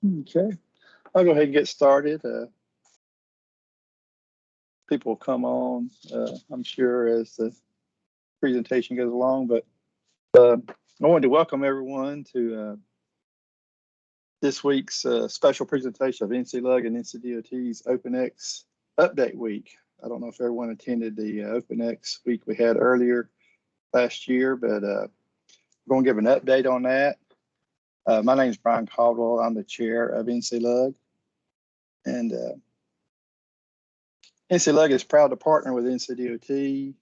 Okay, I'll go ahead and get started. People will come on, I'm sure, as the presentation goes along, but I wanted to welcome everyone to this week's special presentation of NCLUG and NCDOT's OpenX Update Week. I don't know if everyone attended the OpenX week we had earlier last year, but we're going to give an update on that. My name is Brian Caldwell. I'm the chair of NCLUG. And NCLUG is proud to partner with NCDOT,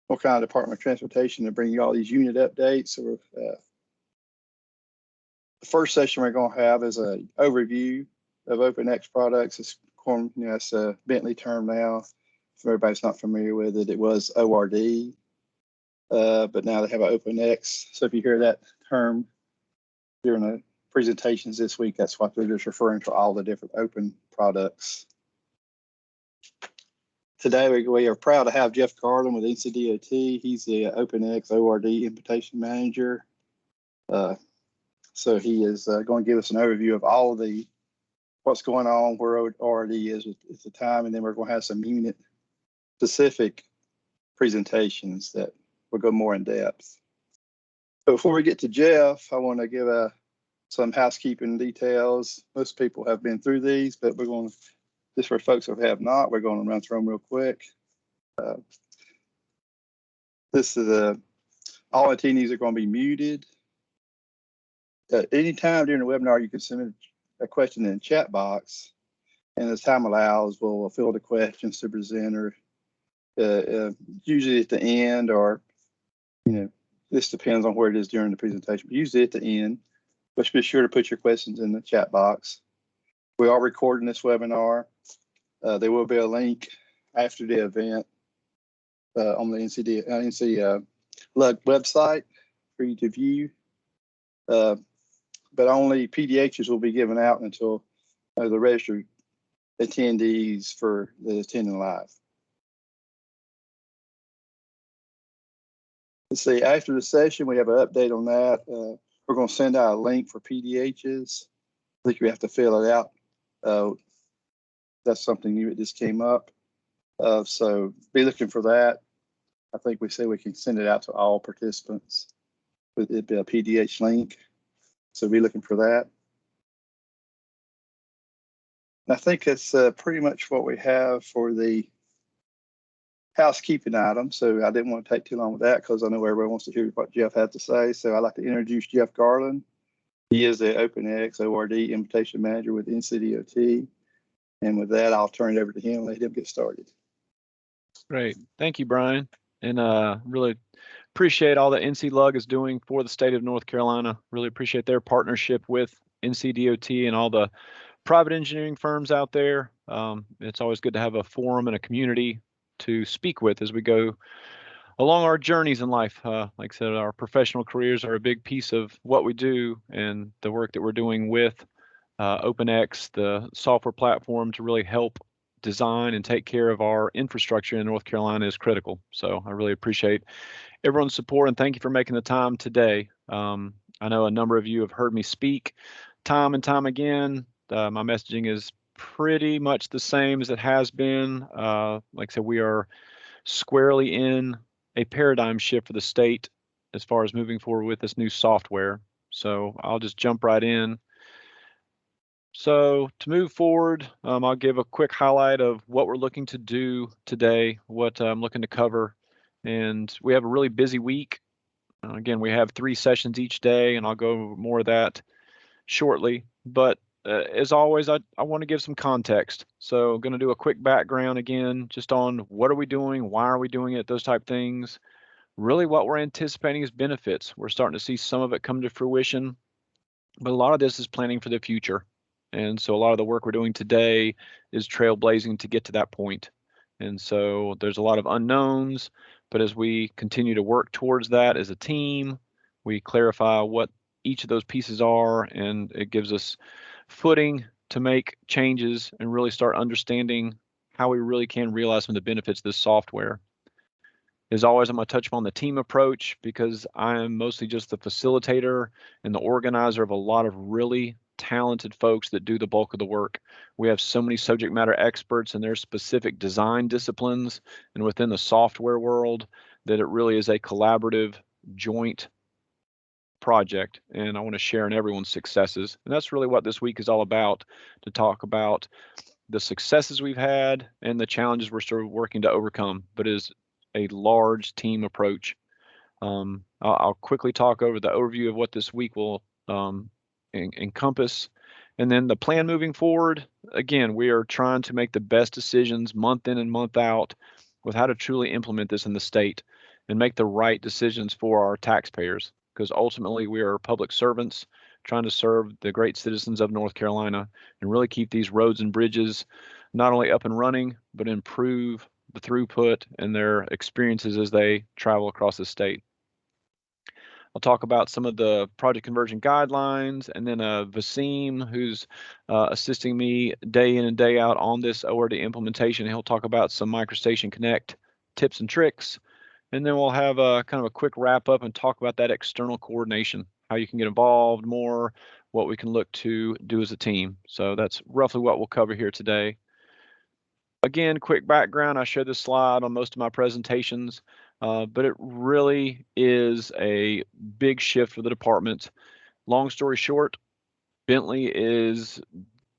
North Carolina Department of Transportation, to bring you all these unit updates. So the first session we're going to have is an overview of OpenX products. It's a Bentley term now. If everybody's not familiar with it, it was ORD, but now they have an OpenX. So if you hear that term during the presentations this week, that's what they're just referring to, all the different open products. Today we are proud to have Jeff Garland with NCDOT. He's the OpenX ORD Implementation Manager. So he is going to give us an overview of all of what's going on, where ORD is at the time, and then we're going to have some unit specific presentations that will go more in depth. But before we get to Jeff, I want to give some housekeeping details. Most people have been through these, but we're going to, just for folks who have not, we're going to run through them real quick. This is all attendees are going to be muted. Anytime during the webinar, you can submit a question in the chat box, and as time allows, we'll field the questions to presenter. Usually at the end, or this depends on where it is during the presentation, but usually at the end. But be sure to put your questions in the chat box. We are recording this webinar. There will be a link after the event on the NCLUG website for you to view. But only PDHs will be given out until the registered attendees for the attending live. Let's see, after the session, we have an update on that. We're going to send out a link for PDHs. I think you have to fill it out. That's something new that just came up. So be looking for that. I think we say we can send it out to all participants. It'd be a PDH link. So be looking for that. And I think that's pretty much what we have for the housekeeping item. So I didn't want to take too long with that because I know everyone wants to hear what Jeff had to say. So I'd like to introduce Jeff Garland. He is the OpenX ORD Implementation Manager with NCDOT. And with that, I'll turn it over to him and let him get started. Great. Thank you, Brian. And really appreciate all that NCLUG is doing for the state of North Carolina. Really appreciate their partnership with NCDOT and all the private engineering firms out there. It's always good to have a forum and a community to speak with as we go along our journeys in life. Like I said, our professional careers are a big piece of what we do, and the work that we're doing with OpenX, the software platform to really help design and take care of our infrastructure in North Carolina, is critical. So I really appreciate everyone's support, and thank you for making the time today. I know a number of you have heard me speak time and time again. My messaging is pretty much the same as it has been. Like I said, we are squarely in a paradigm shift for the state as far as moving forward with this new software. So I'll just jump right in. So to move forward, I'll give a quick highlight of what we're looking to do today, what I'm looking to cover. And we have a really busy week. Again, we have 3 sessions each day, and I'll go over more of that shortly. But as always, I want to give some context. So I'm going to do a quick background again, just on what are we doing, why are we doing it, those type things. Really what we're anticipating is benefits. We're starting to see some of it come to fruition, but a lot of this is planning for the future. And so a lot of the work we're doing today is trailblazing to get to that point. And so there's a lot of unknowns, but as we continue to work towards that as a team, we clarify what each of those pieces are, and it gives us footing to make changes and really start understanding how we really can realize some of the benefits of this software. As always, I'm going to touch upon the team approach because I'm mostly just the facilitator and the organizer of a lot of really talented folks that do the bulk of the work. We have so many subject matter experts in their specific design disciplines and within the software world that it really is a collaborative, joint project, and I want to share in everyone's successes. And that's really what this week is all about, to talk about the successes we've had and the challenges we're still working to overcome, but it is a large team approach. I'll quickly talk over the overview of what this week will encompass. And then the plan moving forward, again, we are trying to make the best decisions month in and month out with how to truly implement this in the state and make the right decisions for our taxpayers, because ultimately we are public servants trying to serve the great citizens of North Carolina and really keep these roads and bridges not only up and running, but improve the throughput and their experiences as they travel across the state. I'll talk about some of the project conversion guidelines, and then Vaseem, who's assisting me day in and day out on this ORD implementation. He'll talk about some MicroStation Connect tips and tricks, and then we'll have a kind of a quick wrap up and talk about that external coordination, how you can get involved more, what we can look to do as a team. So that's roughly what we'll cover here today. Again, quick background, I show this slide on most of my presentations, but it really is a big shift for the department. Long story short, Bentley is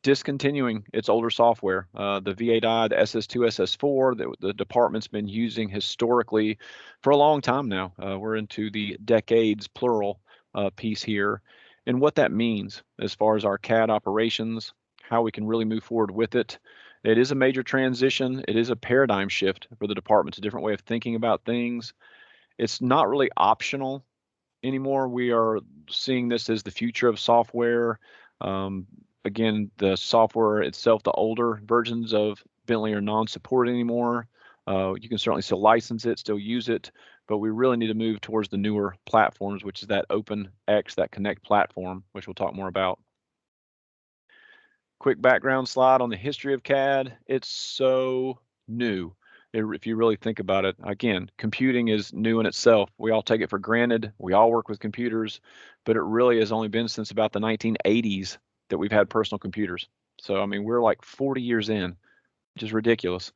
discontinuing its older software. The V8i, the SS2, SS4 that the department's been using historically for a long time now. We're into the decades, plural, piece here. And what that means as far as our CAD operations, how we can really move forward with it. It is a major transition. It is a paradigm shift for the department, a different way of thinking about things. It's not really optional anymore. We are seeing this as the future of software. Again, the software itself, the older versions of Bentley are non-supported anymore. You can certainly still license it, still use it, but we really need to move towards the newer platforms, which is that OpenX, that Connect platform, which we'll talk more about. Quick background slide on the history of CAD. It's so new. If you really think about it, again, computing is new in itself. We all take it for granted. We all work with computers, but it really has only been since about the 1980s that we've had personal computers. So, I mean, we're like 40 years in, which is ridiculous.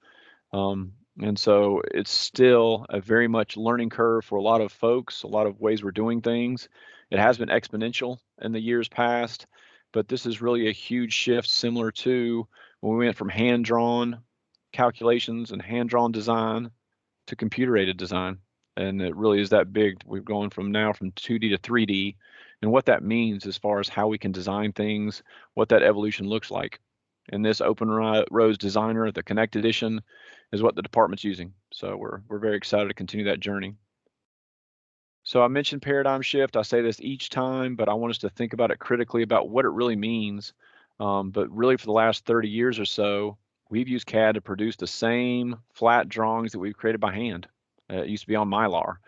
And so it's still a very much learning curve for a lot of folks, a lot of ways we're doing things. It has been exponential in the years past, but this is really a huge shift, similar to when we went from hand-drawn calculations and hand-drawn design to computer-aided design. And it really is that big. We're going from 2D to 3D, and what that means as far as how we can design things, what that evolution looks like. And this OpenRose Designer, the Connect Edition, is what the department's using. So we're very excited to continue that journey. So I mentioned paradigm shift. I say this each time, but I want us to think about it critically about what it really means. But really for the last 30 years or so, we've used CAD to produce the same flat drawings that we've created by hand. It used to be on Mylar.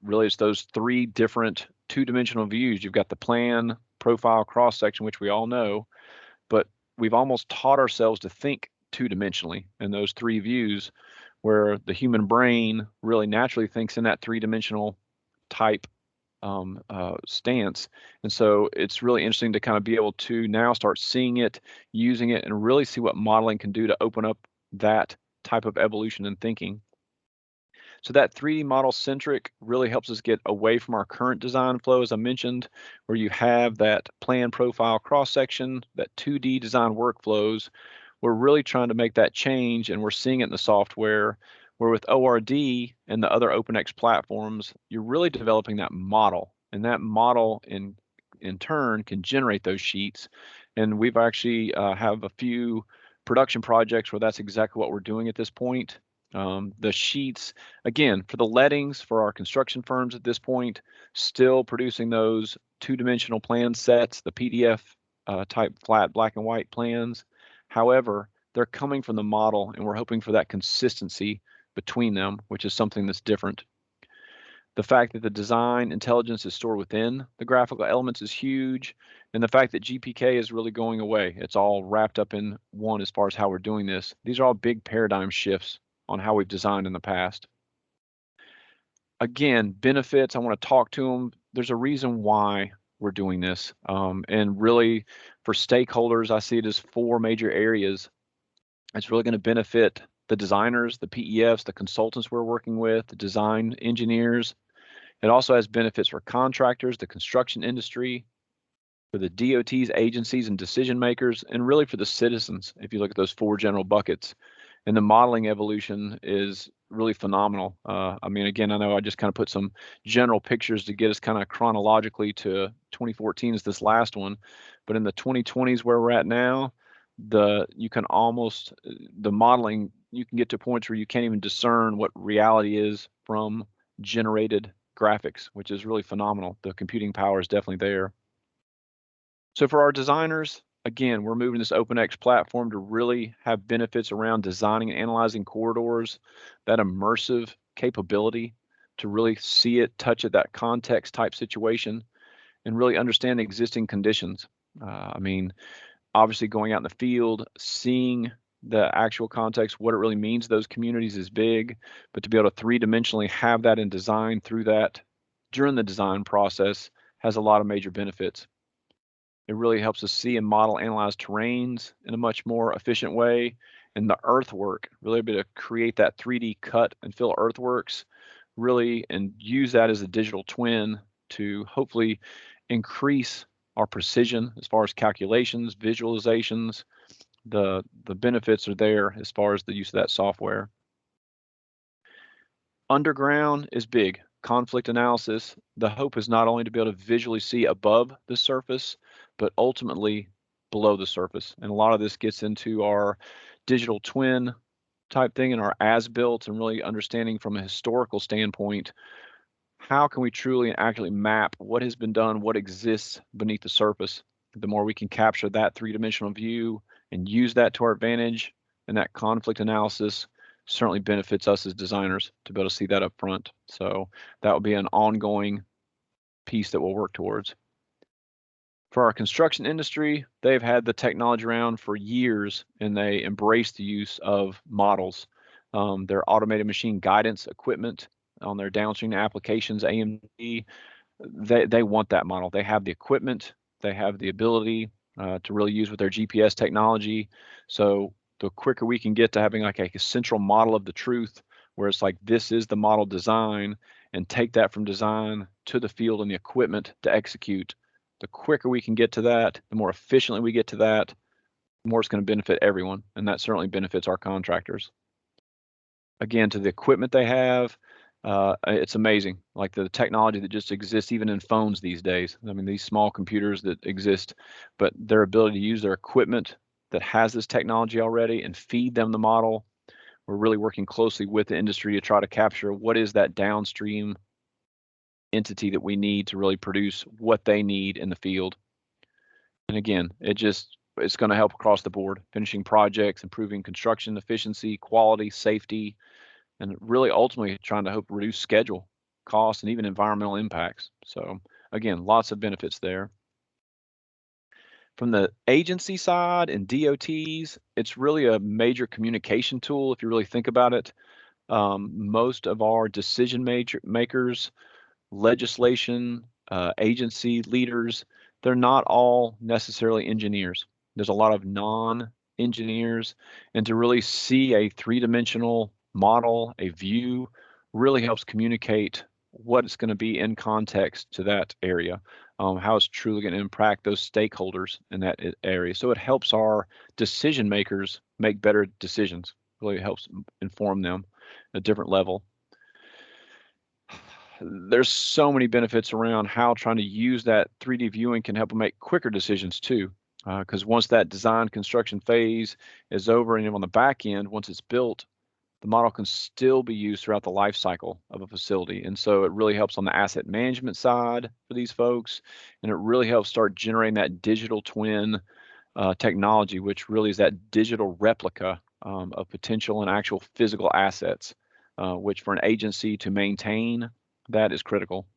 Really, it's those three different two-dimensional views. You've got the plan, profile, cross-section, which we all know, but we've almost taught ourselves to think two-dimensionally in those three views, where the human brain really naturally thinks in that three-dimensional type stance. And so it's really interesting to kind of be able to now start seeing it, using it, and really see what modeling can do to open up that type of evolution in thinking. So that 3D model centric really helps us get away from our current design flow, as I mentioned, where you have that plan, profile, cross section, that 2D design workflows. We're really trying to make that change, and we're seeing it in the software, where with ORD and the other OpenX platforms, you're really developing that model, and that model in turn can generate those sheets. And we've actually have a few production projects where that's exactly what we're doing at this point. The sheets, again, for the lettings for our construction firms at this point, still producing those two-dimensional plan sets, the PDF type flat black and white plans. However, they're coming from the model, and we're hoping for that consistency between them, which is something that's different. The fact that the design intelligence is stored within the graphical elements is huge, and the fact that GPK is really going away. It's all wrapped up in one as far as how we're doing this. These are all big paradigm shifts on how we've designed in the past. Again, benefits, I want to talk to them. There's a reason why we're doing this. And really, for stakeholders, I see it as 4 major areas. It's really going to benefit the designers, the PEFs, the consultants we're working with, the design engineers. It also has benefits for contractors, the construction industry, for the DOTs, agencies, and decision makers, and really for the citizens, if you look at those 4 general buckets. And the modeling evolution is really phenomenal. I mean, again, I know I just kind of put some general pictures to get us kind of chronologically to 2014 is this last one, but in the 2020s where we're at now, the modeling, you can get to points where you can't even discern what reality is from generated graphics, which is really phenomenal. The computing power is definitely there. So for our designers, again, we're moving this OpenX platform to really have benefits around designing and analyzing corridors, that immersive capability to really see it, touch it, that context type situation, and really understand the existing conditions. I mean, obviously going out in the field, seeing the actual context, what it really means to those communities is big, but to be able to 3-dimensionally have that in design through that during the design process has a lot of major benefits. It really helps us see and model analyze terrains in a much more efficient way. And the earthwork, really be able to create that 3D cut and fill earthworks, really, and use that as a digital twin to hopefully increase our precision as far as calculations, visualizations. The benefits are there as far as the use of that software. Underground is big. Conflict analysis, the hope is not only to be able to visually see above the surface, but ultimately below the surface. And a lot of this gets into our digital twin type thing and our as-built, and really understanding from a historical standpoint, how can we truly and accurately map what has been done, what exists beneath the surface. The more we can capture that 3-dimensional view and use that to our advantage, and that conflict analysis certainly benefits us as designers to be able to see that up front. So that will be an ongoing piece that we'll work towards. For our construction industry, they've had the technology around for years, and they embrace the use of models. Their automated machine guidance equipment on their downstream applications, AMD, they want that model. They have the equipment, they have the ability to really use with their GPS technology. So the quicker we can get to having like a central model of the truth, where it's like, this is the model design, and take that from design to the field and the equipment to execute, the quicker we can get to that, the more efficiently we get to that, the more it's going to benefit everyone. And that certainly benefits our contractors. Again, to the equipment they have, it's amazing, like the technology that just exists even in phones these days. I mean, these small computers that exist, but their ability to use their equipment that has this technology already and feed them the model. We're really working closely with the industry to try to capture what is that downstream entity that we need to really produce what they need in the field. And again, it's going to help across the board, finishing projects, improving construction efficiency, quality, safety, and really ultimately trying to hope reduce schedule, cost, and even environmental impacts. So again, lots of benefits there. From the agency side and DOTs, it's really a major communication tool if you really think about it. Most of our decision makers, legislation, agency leaders, they're not all necessarily engineers. There's a lot of non-engineers, and to really see a 3-dimensional model, a view, really helps communicate what it's going to be in context to that area, how it's truly going to impact those stakeholders in that area. So it helps our decision makers make better decisions, really helps inform them at a different level. There's so many benefits around how trying to use that 3D viewing can help them make quicker decisions too. Because once that design construction phase is over, and on the back end, once it's built, the model can still be used throughout the life cycle of a facility. And so it really helps on the asset management side for these folks. And it really helps start generating that digital twin technology, which really is that digital replica of potential and actual physical assets, which for an agency to maintain, that is critical.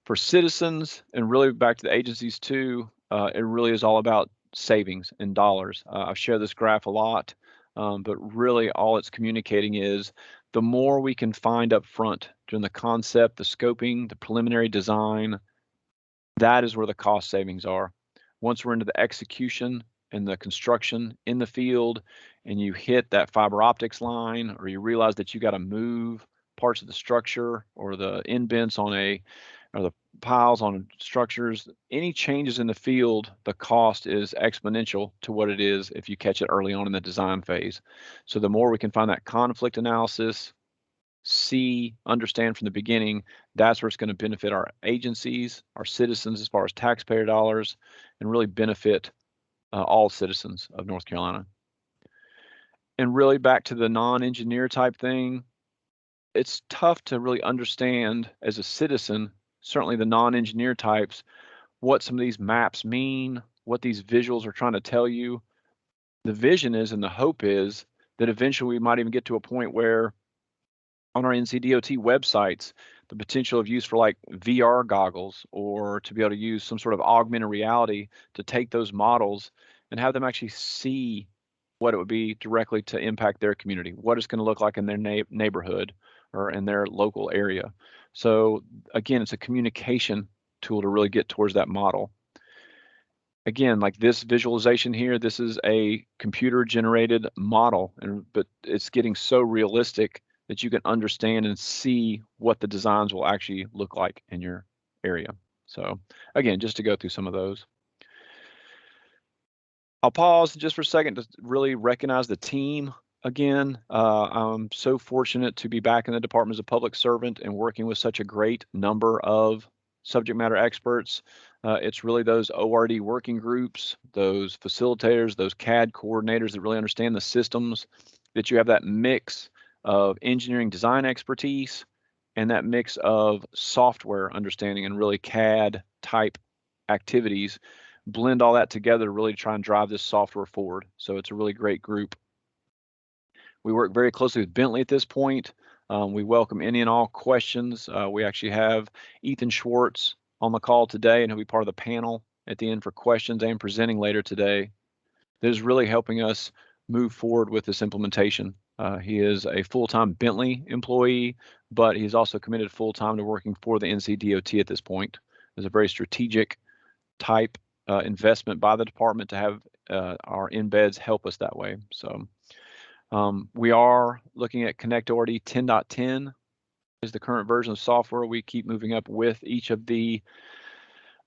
For citizens, and really back to the agencies too, it really is all about savings in dollars. I've shared this graph a lot, but really all it's communicating is the more we can find up front during the concept, the scoping, the preliminary design, That is where the cost savings are. Once we're into the execution and the construction in the field, and you hit that fiber optics line, or you realize that you got to move parts of the structure or the indents on or the piles on structures, any changes in the field, the cost is exponential to what it is if you catch it early on in the design phase. So the more we can find that conflict analysis, understand from the beginning, that's where it's going to benefit our agencies, our citizens as far as taxpayer dollars, and really benefit all citizens of North Carolina. And really back to the non-engineer type thing, it's tough to really understand as a citizen, certainly the non-engineer types, what some of these maps mean, what these visuals are trying to tell you. The vision is, and the hope is, that eventually we might even get to a point where on our NCDOT websites, the potential of use for like VR goggles, or to be able to use some sort of augmented reality to take those models and have them actually see what it would be directly to impact their community, what it's going to look like in their neighborhood or in their local area. So again, it's a communication tool to really get towards that model. Again, like this visualization here, this is a computer generated model, but it's getting so realistic that you can understand and see what the designs will actually look like in your area. So again, just to go through some of those. I'll pause just for a second to really recognize the team again. I'm so fortunate to be back in the Department as a public servant and working with such a great number of subject matter experts. It's really those ORD working groups, those facilitators, those CAD coordinators that really understand the systems, that you have that mix of engineering design expertise and that mix of software understanding and really CAD type activities. Blend all that together to really try and drive this software forward. So it's a really great group. We work very closely with Bentley at this point. We welcome any and all questions. We actually have Ethan Schwartz on the call today, and he'll be part of the panel at the end for questions and presenting later today. That is really helping us move forward with this implementation. He is a full-time Bentley employee, but he's also committed full-time to working for the NCDOT at this point. There's a very strategic type investment by the department to have our embeds help us that way. So we are looking at ConnectORD 10.10 is the current version of software. We keep moving up with each of the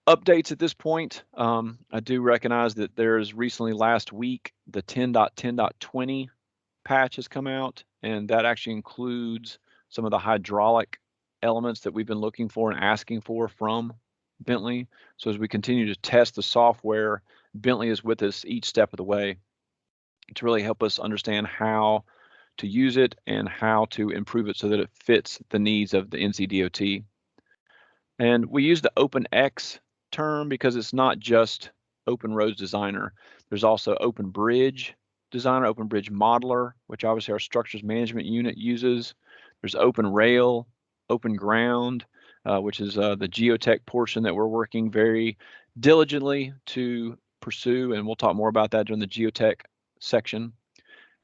updates at this point. I do recognize that there's recently last week, the 10.10.20 patch has come out, and that actually includes some of the hydraulic elements that we've been looking for and asking for from Bentley. So as we continue to test the software, Bentley is with us each step of the way to really help us understand how to use it and how to improve it so that it fits the needs of the NCDOT. And we use the OpenX term because it's not just Open Roads Designer. There's also Open Bridge Designer, Open Bridge Modeler, which obviously our structures management unit uses. There's Open Rail, Open Ground, which is the geotech portion that we're working very diligently to pursue, and we'll talk more about that during the geotech section.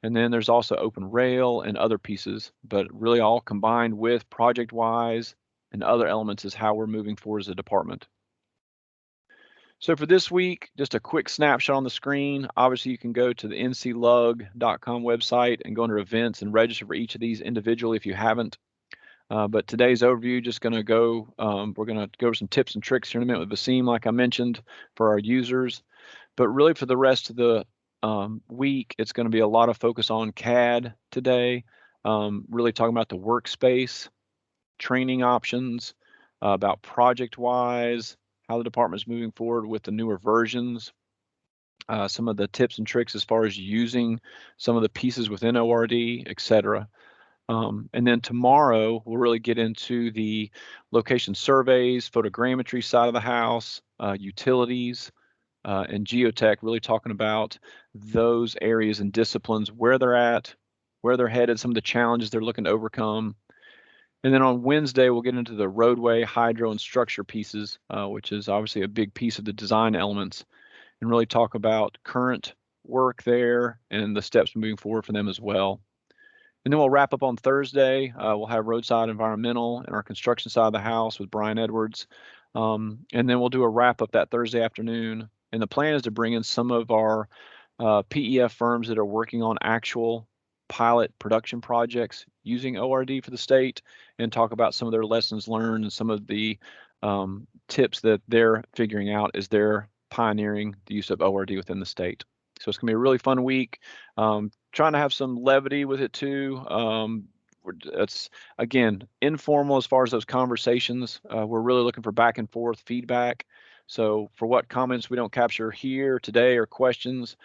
And then there's also Open Rail and other pieces, but really all combined with ProjectWise and other elements is how we're moving forward as a department. So for this week, just a quick snapshot on the screen. Obviously, you can go to the NCLUG.com website and go under events and register for each of these individually if you haven't. But today's overview, just going to go, we're going to go over some tips and tricks here in a minute with Vaseem, like I mentioned, for our users. But really for the rest of the week, it's going to be a lot of focus on CAD today, really talking about the workspace, training options, about ProjectWise, how the department is moving forward with the newer versions, some of the tips and tricks as far as using some of the pieces within ORD, etc. And then tomorrow, we'll really get into the location surveys, photogrammetry side of the house, utilities, and geotech, really talking about those areas and disciplines, where they're at, where they're headed, some of the challenges they're looking to overcome. And then on Wednesday, we'll get into the roadway, hydro, and structure pieces, which is obviously a big piece of the design elements, and really talk about current work there and the steps moving forward for them as well. And then we'll wrap up on Thursday. We'll have roadside environmental and our construction side of the house with Brian Edwards. And then we'll do a wrap up that Thursday afternoon. And the plan is to bring in some of our PEF firms that are working on actual pilot production projects using ORD for the state and talk about some of their lessons learned and some of the tips that they're figuring out as they're pioneering the use of ORD within the state. So it's going to be a really fun week. Trying to have some levity with it too. It's, again, informal as far as those conversations. We're really looking for back and forth feedback. So for what comments we don't capture here today or questions,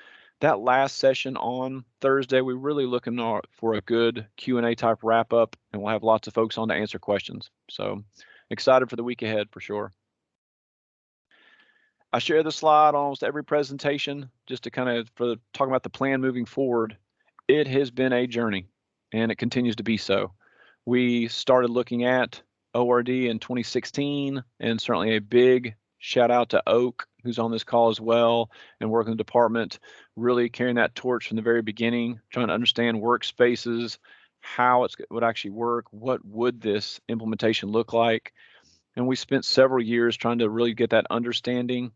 that last session on Thursday, we're really looking for a good Q&A type wrap up, and we'll have lots of folks on to answer questions. So excited for the week ahead for sure. I share the slide on almost every presentation just to kind of talk about the plan moving forward. It has been a journey, and it continues to be so. We started looking at ORD in 2016, and certainly a big shout out to Oak, who's on this call as well, and working in the department, really carrying that torch from the very beginning, trying to understand workspaces, how it would actually work, what would this implementation look like. And we spent several years trying to really get that understanding,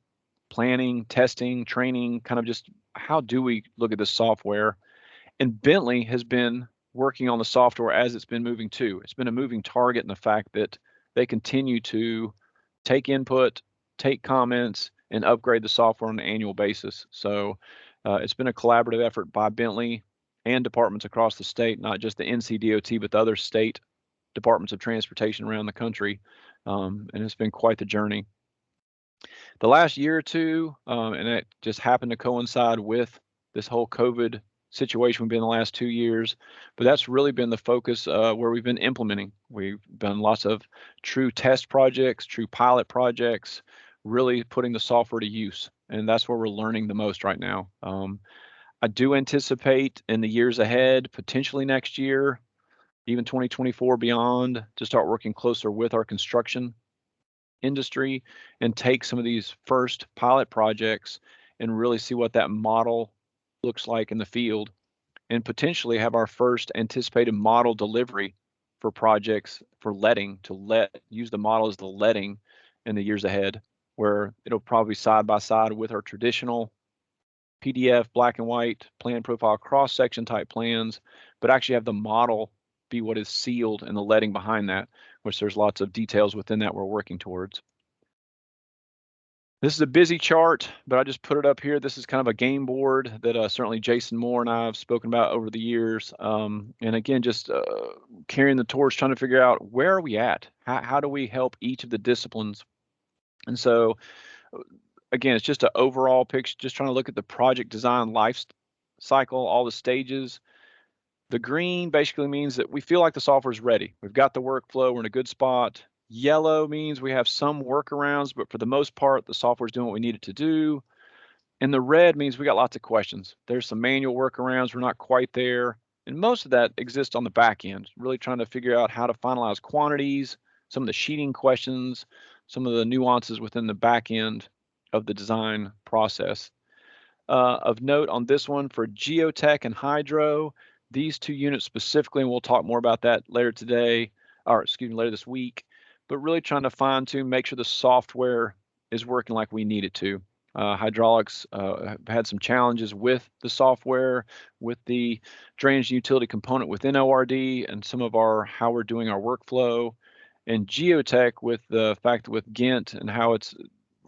planning, testing, training, kind of just how do we look at this software. And Bentley has been working on the software as it's been moving too. It's been a moving target in the fact that they continue to take input, take comments, and upgrade the software on an annual basis. So it's been a collaborative effort by Bentley and departments across the state, not just the NCDOT, but the other state departments of transportation around the country. And it's been quite the journey. The last year or two, and it just happened to coincide with this whole COVID situation we've been in the last 2 years, but that's really been the focus where we've been implementing. We've done lots of true test projects, true pilot projects, really putting the software to use, and that's where we're learning the most right now. I do anticipate in the years ahead, potentially next year, even 2024 beyond, to start working closer with our construction industry and take some of these first pilot projects and really see what that model looks like in the field, and potentially have our first anticipated model delivery for projects for letting, to use the model as the letting in the years ahead, where it'll probably side by side with our traditional PDF black and white plan profile cross section type plans, but actually have the model be what is sealed and the letting behind that, which there's lots of details within that we're working towards. This is a busy chart, but I just put it up here. This is kind of a game board that certainly Jason Moore and I have spoken about over the years. And again, just carrying the torch, trying to figure out where are we at? How do we help each of the disciplines? And so, again, it's just an overall picture, just trying to look at the project design life cycle, all the stages. The green basically means that we feel like the software is ready. We've got the workflow, we're in a good spot. Yellow means we have some workarounds, but for the most part, the software is doing what we need it to do. And the red means we got lots of questions. There's some manual workarounds, we're not quite there. And most of that exists on the back end, really trying to figure out how to finalize quantities, some of the sheeting questions, some of the nuances within the back end of the design process. Of note on this one for geotech and hydro, these two units specifically, and we'll talk more about that later today, or excuse me, later this week, but really trying to fine tune, make sure the software is working like we need it to. Hydraulics have had some challenges with the software, with the drainage and utility component within ORD, and some of how we're doing our workflow. And geotech with the fact that with Ghent and how it's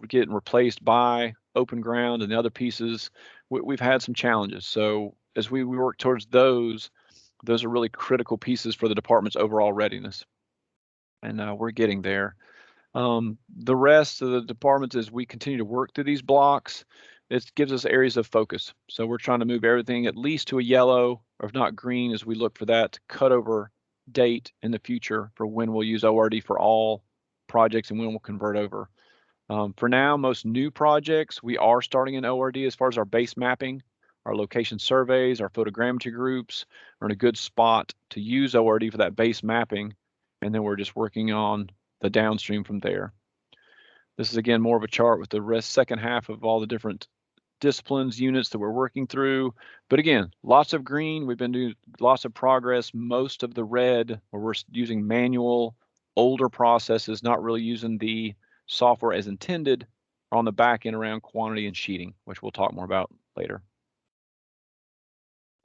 getting replaced by open ground and the other pieces, we've had some challenges. So as we work towards those are really critical pieces for the department's overall readiness. And we're getting there. The rest of the departments, as we continue to work through these blocks, it gives us areas of focus. So we're trying to move everything at least to a yellow, or if not green, as we look for that cut over date in the future for when we'll use ORD for all projects and when we'll convert over. For now, most new projects, we are starting in ORD as far as our base mapping, our location surveys, our photogrammetry groups are in a good spot to use ORD for that base mapping. And then we're just working on the downstream from there. This is again more of a chart with the second half of all the different disciplines, units that we're working through. But again, lots of green, we've been doing lots of progress. Most of the red, where we're using manual, older processes, not really using the software as intended are on the back end around quantity and sheeting, which we'll talk more about later.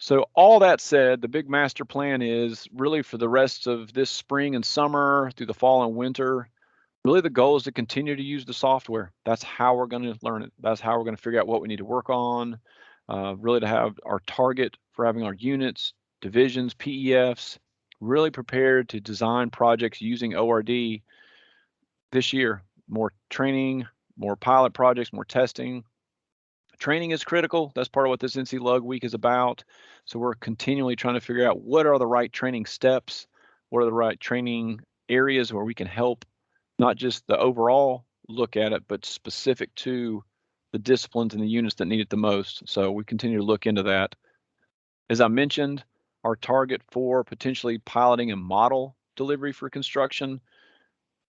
So all that said, the big master plan is really for the rest of this spring and summer through the fall and winter. Really, the goal is to continue to use the software. That's how we're going to learn it. That's how we're going to figure out what we need to work on. Really to have our target for having our units, divisions, PEFs, really prepared to design projects using ORD this year. More training, more pilot projects, more testing. Training is critical. That's part of what this NCLUG week is about. So we're continually trying to figure out what are the right training steps, what are the right training areas where we can help, not just the overall look at it, but specific to the disciplines and the units that need it the most. So we continue to look into that. As I mentioned, our target for potentially piloting a model delivery for construction,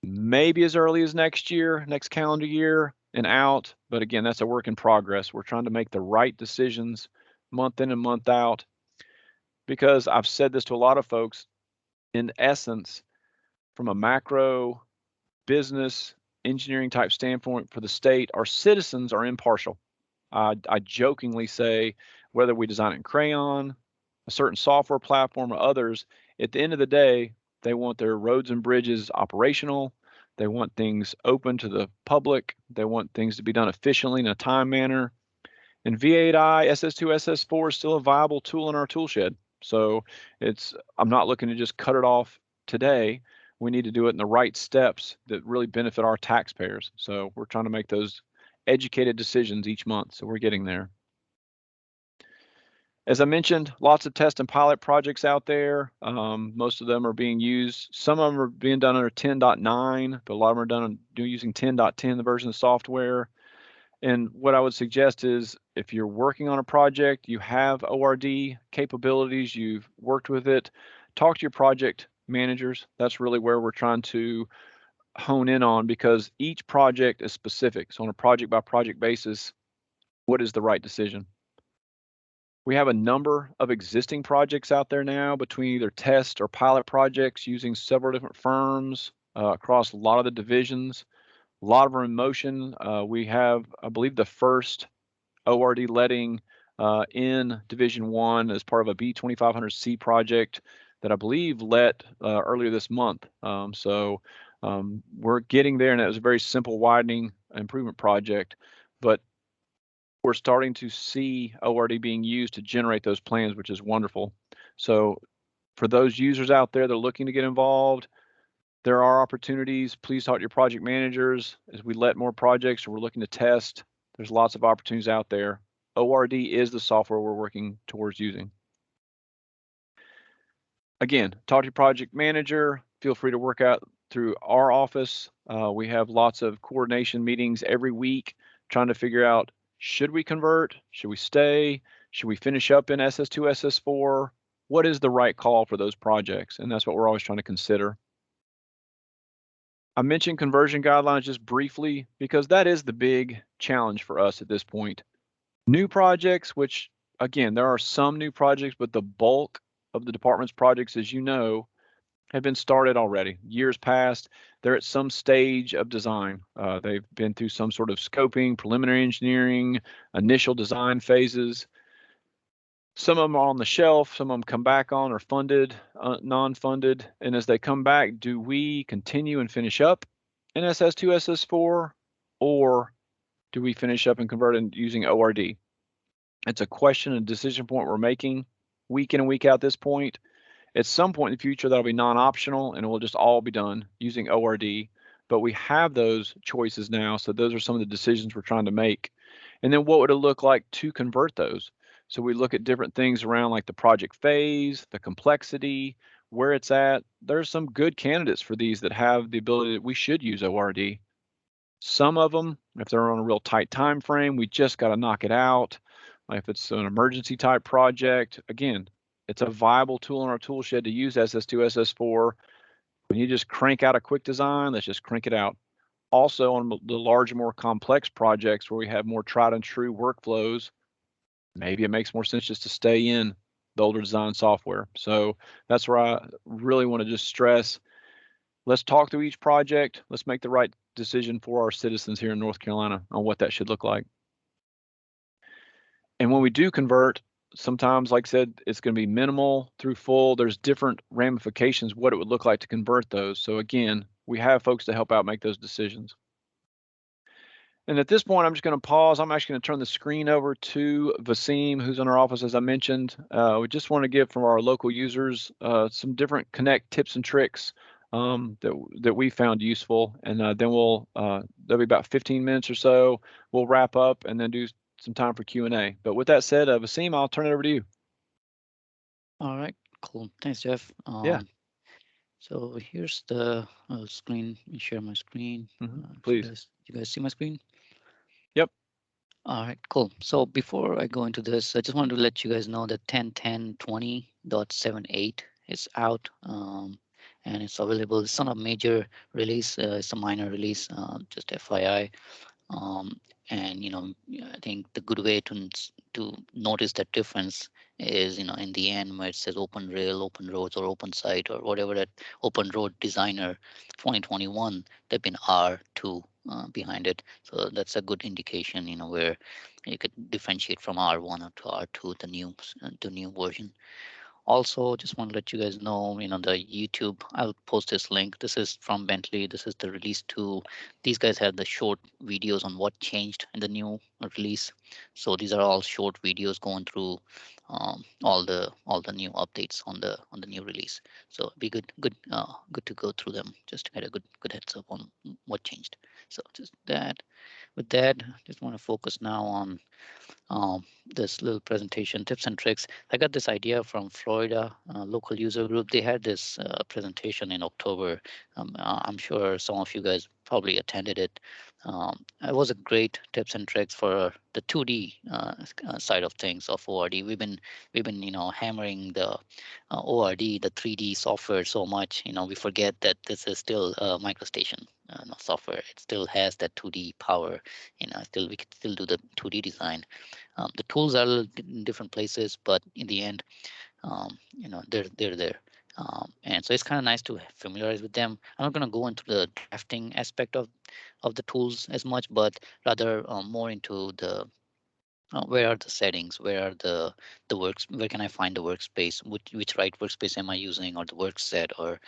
maybe as early as next year, next calendar year and out. But again, that's a work in progress. We're trying to make the right decisions month in and month out, because I've said this to a lot of folks. In essence, from a macro business engineering type standpoint for the state, our citizens are impartial. I jokingly say, whether we design it in crayon, a certain software platform, or others, at the end of the day, they want their roads and bridges operational. They want things open to the public. They want things to be done efficiently in a time manner. And V8I, SS2, SS4 is still a viable tool in our tool shed. So I'm not looking to just cut it off today. We need to do it in the right steps that really benefit our taxpayers. So we're trying to make those educated decisions each month. So we're getting there. As I mentioned, lots of test and pilot projects out there. Most of them are being used. Some of them are being done under 10.9, but a lot of them are done using 10.10, the version of the software. And what I would suggest is, if you're working on a project, you have ORD capabilities, you've worked with it, talk to your project managers. That's really where we're trying to hone in on, because each project is specific. So on a project by project basis, what is the right decision? We have a number of existing projects out there now, between either test or pilot projects using several different firms across a lot of the divisions. A lot of them are in motion. We have, I believe, the first ORD letting in Division 1 as part of a B2500C project that I believe let earlier this month. So we're getting there, and it was a very simple widening improvement project, but we're starting to see ORD being used to generate those plans, which is wonderful. So for those users out there that are looking to get involved, there are opportunities. Please talk to your project managers. As we let more projects, or we're looking to test, there's lots of opportunities out there. ORD is the software we're working towards using. Again, talk to your project manager. Feel free to work out through our office. We have lots of coordination meetings every week, trying to figure out, should we convert? Should we stay? Should we finish up in SS2, SS4? What is the right call for those projects? And that's what we're always trying to consider. I mentioned conversion guidelines just briefly, because that is the big challenge for us at this point. New projects, which again, there are some new projects, but the bulk of the department's projects, as you know, have been started already. Years past, they're at some stage of design. They've been through some sort of scoping, preliminary engineering, initial design phases. Some of them are on the shelf, some of them come back on or funded, non-funded. And as they come back, do we continue and finish up in SS2, SS4, or do we finish up and convert in using ORD? It's a question and decision point we're making week in and week out at this point. At some point in the future, that'll be non-optional, and it will just all be done using ORD. But we have those choices now, so those are some of the decisions we're trying to make. And then what would it look like to convert those? So we look at different things around, like the project phase, the complexity, where it's at. There's some good candidates for these that have the ability that we should use ORD. Some of them, if they're on a real tight time frame, we just got to knock it out. Like if it's an emergency type project, again, it's a viable tool in our tool shed to use SS2, SS4. When you just crank out a quick design, let's just crank it out. Also on the larger, more complex projects where we have more tried and true workflows, maybe it makes more sense just to stay in the older design software. So that's where I really want to just stress, let's talk through each project. Let's make the right decision for our citizens here in North Carolina on what that should look like. And when we do convert, sometimes, like I said, it's going to be minimal through full. There's different ramifications what it would look like to convert those. So again, we have folks to help out make those decisions. And at this point, I'm just going to pause. I'm actually going to turn the screen over to Vaseem, who's in our office, as I mentioned. We just want to give from our local users some different Connect tips and tricks that we found useful. And then there'll be about 15 minutes or so. We'll wrap up and then do some time for Q&A. But with that said, Vaseem, I'll turn it over to you. All right, cool. Thanks, Jeff. Yeah. So here's the screen. Let me share my screen. Please. So you guys see my screen? Yep. All right, cool. So before I go into this, I just wanted to let you guys know that 10.10.20.78 is out, and it's available. It's not a major release. It's a minor release, just FYI. And I think the good way to notice that difference is in the end where it says open rail, open roads, or open site, or whatever, that open road designer 2021, there've been R2 behind it. So that's a good indication where you could differentiate from R1 to R2, the new version. Also, just want to let you guys know, the YouTube, I'll post this link. This is from Bentley. This is the release 2. These guys have the short videos on what changed in the new release. So these are all short videos going through all the new updates on the new release. So it'd be good to go through them just to get a good heads up on what changed. So just that. With that, just want to focus now on this little presentation, tips and tricks. I got this idea from Florida local user group. They had this presentation in October. I'm sure some of you guys probably attended it. It was a great tips and tricks for the 2D side of things of ORD. We've been hammering the ORD, the 3D software so much. We forget that this is still a microstation software. It still has that 2D power. Still we can still do the 2D design. The tools are a little in different places, but in the end, they're there. And so it's kind of nice to familiarize with them. I'm not going to go into the drafting aspect of the tools as much, but rather more into the where are the settings, where are the works, where can I find the workspace, which right workspace am I using, or the work set, or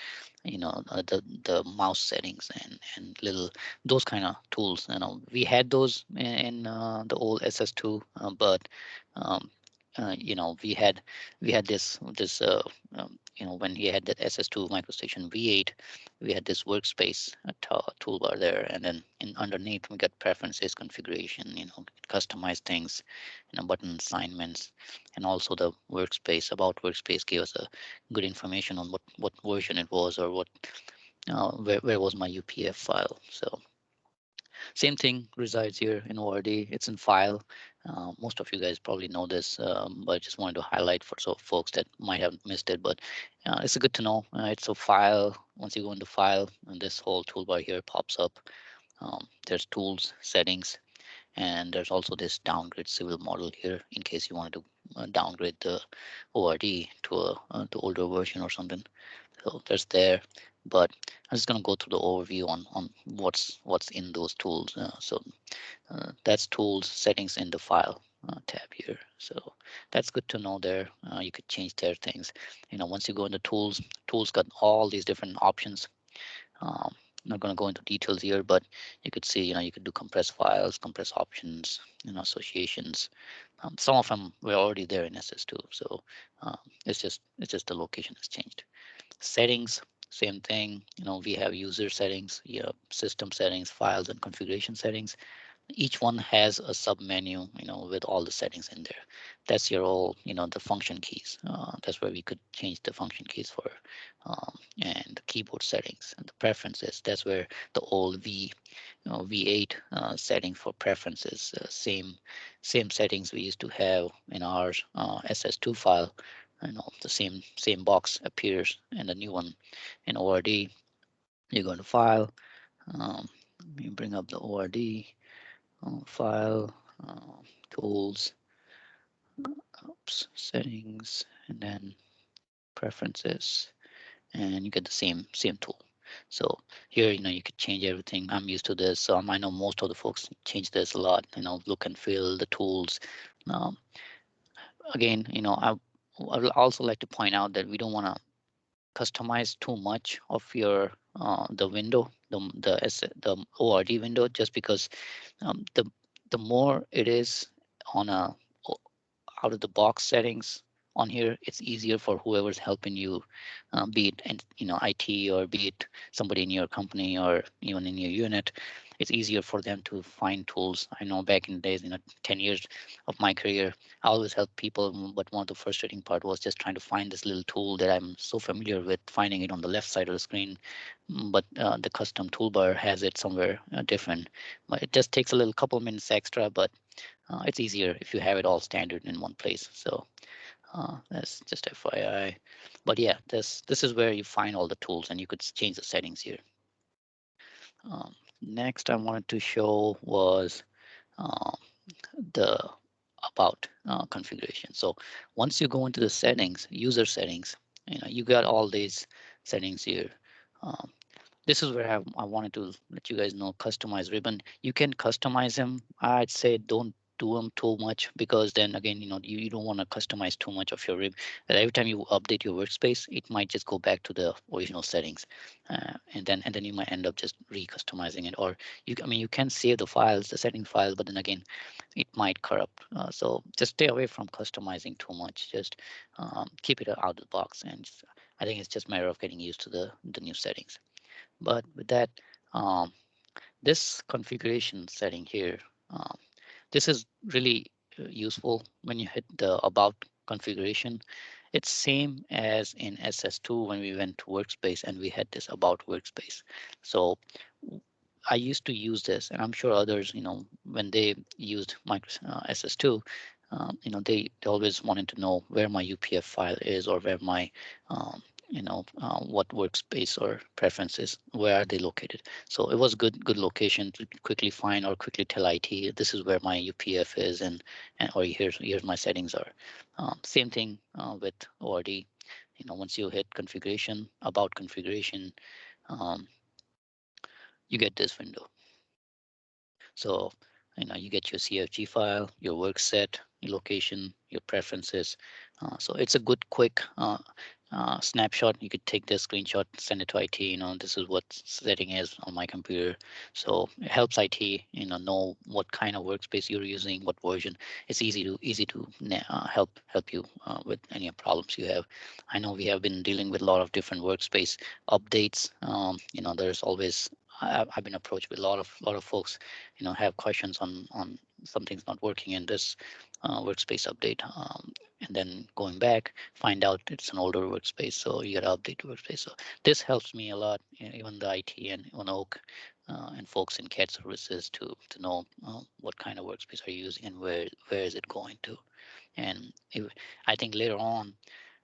the mouse settings and little those kind of tools. We had those in the old SS2, but we had when he had that SS2 microstation V8, we had this workspace toolbar there, and then underneath we got preferences, configuration, customize things, button assignments, and also the workspace. About workspace gave us a good information on what version it was, or what where was my UPF file. So same thing resides here in ORD. It's in file. Most of you guys probably know this, but I just wanted to highlight for folks that might have missed it. But it's good to know. It's a file. Once you go into file, and this whole toolbar here pops up. There's tools, settings, and there's also this downgrade civil model here in case you wanted to downgrade the ORD to the older version or something. So there's there, but I'm just going to go through the overview on what's in those tools. That's tools, settings in the file tab here. So that's good to know there. You could change their things. Once you go into tools, tools got all these different options. I'm not going to go into details here, but you could see, you could do compress files, compress options, associations. Some of them were already there in SS2, so it's just the location has changed. Settings, same thing. We have user settings, system settings, files, and configuration settings. Each one has a sub menu, with all the settings in there. That's your all, the function keys. That's where we could change the function keys for, and the keyboard settings and the preferences. That's where the old V8 setting for preferences, same settings we used to have in our SS2 file. The same box appears in the new one in ORD. You go to File. Let me bring up the ORD file, tools, settings, and then preferences, and you get the same tool. So here, you could change everything. I'm used to this, so I know most of the folks change this a lot. Look and feel the tools. Um, Again, I would also like to point out that we don't want to customize too much of your the window, the ORD window, just because the more it is on a out of the box settings on here, it's easier for whoever's helping you, be it and IT, or be it somebody in your company or even in your unit. It's easier for them to find tools. I know back in the days, 10 years of my career, I always help people, but one of the frustrating part was just trying to find this little tool that I'm so familiar with, finding it on the left side of the screen, but the custom toolbar has it somewhere different. But it just takes a little couple minutes extra, but it's easier if you have it all standard in one place. So that's just FYI. But yeah, this is where you find all the tools, and you could change the settings here. Next I wanted to show was the about configuration. So once you go into the settings, user settings, you got all these settings here. Um, this is where I wanted to let you guys know, customize ribbon. You can customize them. I'd say don't do them too much, because then again, you don't want to customize too much of your ribbon. Every time you update your workspace, it might just go back to the original settings, and then you might end up just re-customizing it. Or you can save the files, the setting files, but then again, it might corrupt. So just stay away from customizing too much. Just keep it out of the box, and I think it's just a matter of getting used to the new settings. But with that, this configuration setting here, this is really useful when you hit the about configuration. It's same as in SS2 when we went to workspace and we had this about workspace. So I used to use this, and I'm sure others, when they used SS2, they always wanted to know where my UPF file is, or where my, what workspace or preferences, where are they located. So it was good location to quickly find or quickly tell IT, this is where my UPF is, and or here's my settings are. Same thing with ORD. Once you hit configuration, about configuration, um, you get this window. So, you get your CFG file, your work set, your location, your preferences. So it's a good quick snapshot. You could take this screenshot, send it to IT. This is what setting is on my computer. So it helps IT, know what kind of workspace you're using, what version. It's easy to help you with any problems you have. I know we have been dealing with a lot of different workspace updates. There's always I've been approached with a lot of folks, have questions on something's not working in this workspace update, and then going back, find out it's an older workspace, so you got to update the workspace. So this helps me a lot, even the IT and even Oak and folks in CAD services to know what kind of workspace are you using and where is it going to. And I think later on,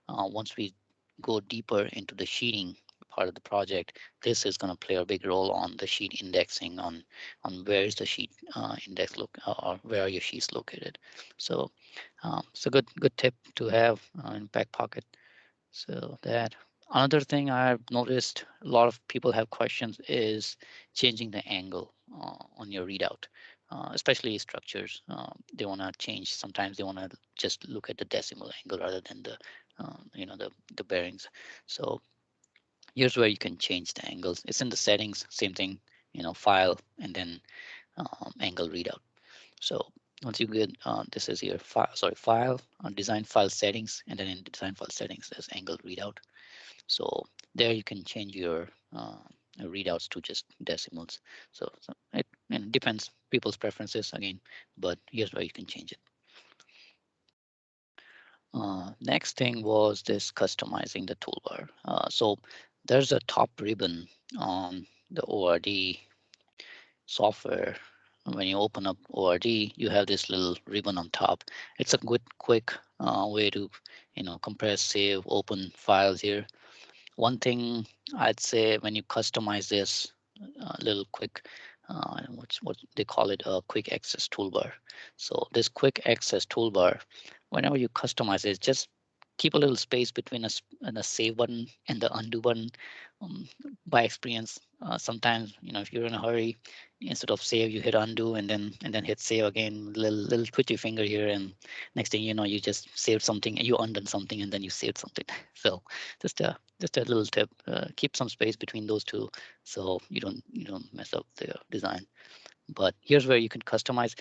once we go deeper into the sheeting part of the project, this is going to play a big role on the sheet indexing, on where is the sheet index or where are your sheets located. So it's a good tip to have in back pocket. So that another thing I've noticed a lot of people have questions is changing the angle on your readout, especially structures. They want to change. Sometimes they want to just look at the decimal angle rather than the the bearings. So here's where you can change the angles. It's in the settings, same thing, file, and then angle readout. So once you get, this is your file, design file settings, and then in design file settings, there's angle readout. So there you can change your readouts to just decimals. So it depends people's preferences again, but here's where you can change it. Next thing was this customizing the toolbar. So there's a top ribbon on the ORD software. When you open up ORD, you have this little ribbon on top. It's a good quick way to compress, save, open files here. One thing I'd say, when you customize this little quick, what they call it, a quick access toolbar. So this quick access toolbar, whenever you customize it, just keep a little space between the save button and the undo button. By experience, sometimes if you're in a hurry, instead of save, you hit undo and then hit save again. Little twitchy finger here, and next thing you know, you just saved something and you undone something and then you saved something. So just a little tip: keep some space between those two so you don't mess up the design. But here's where you can customize.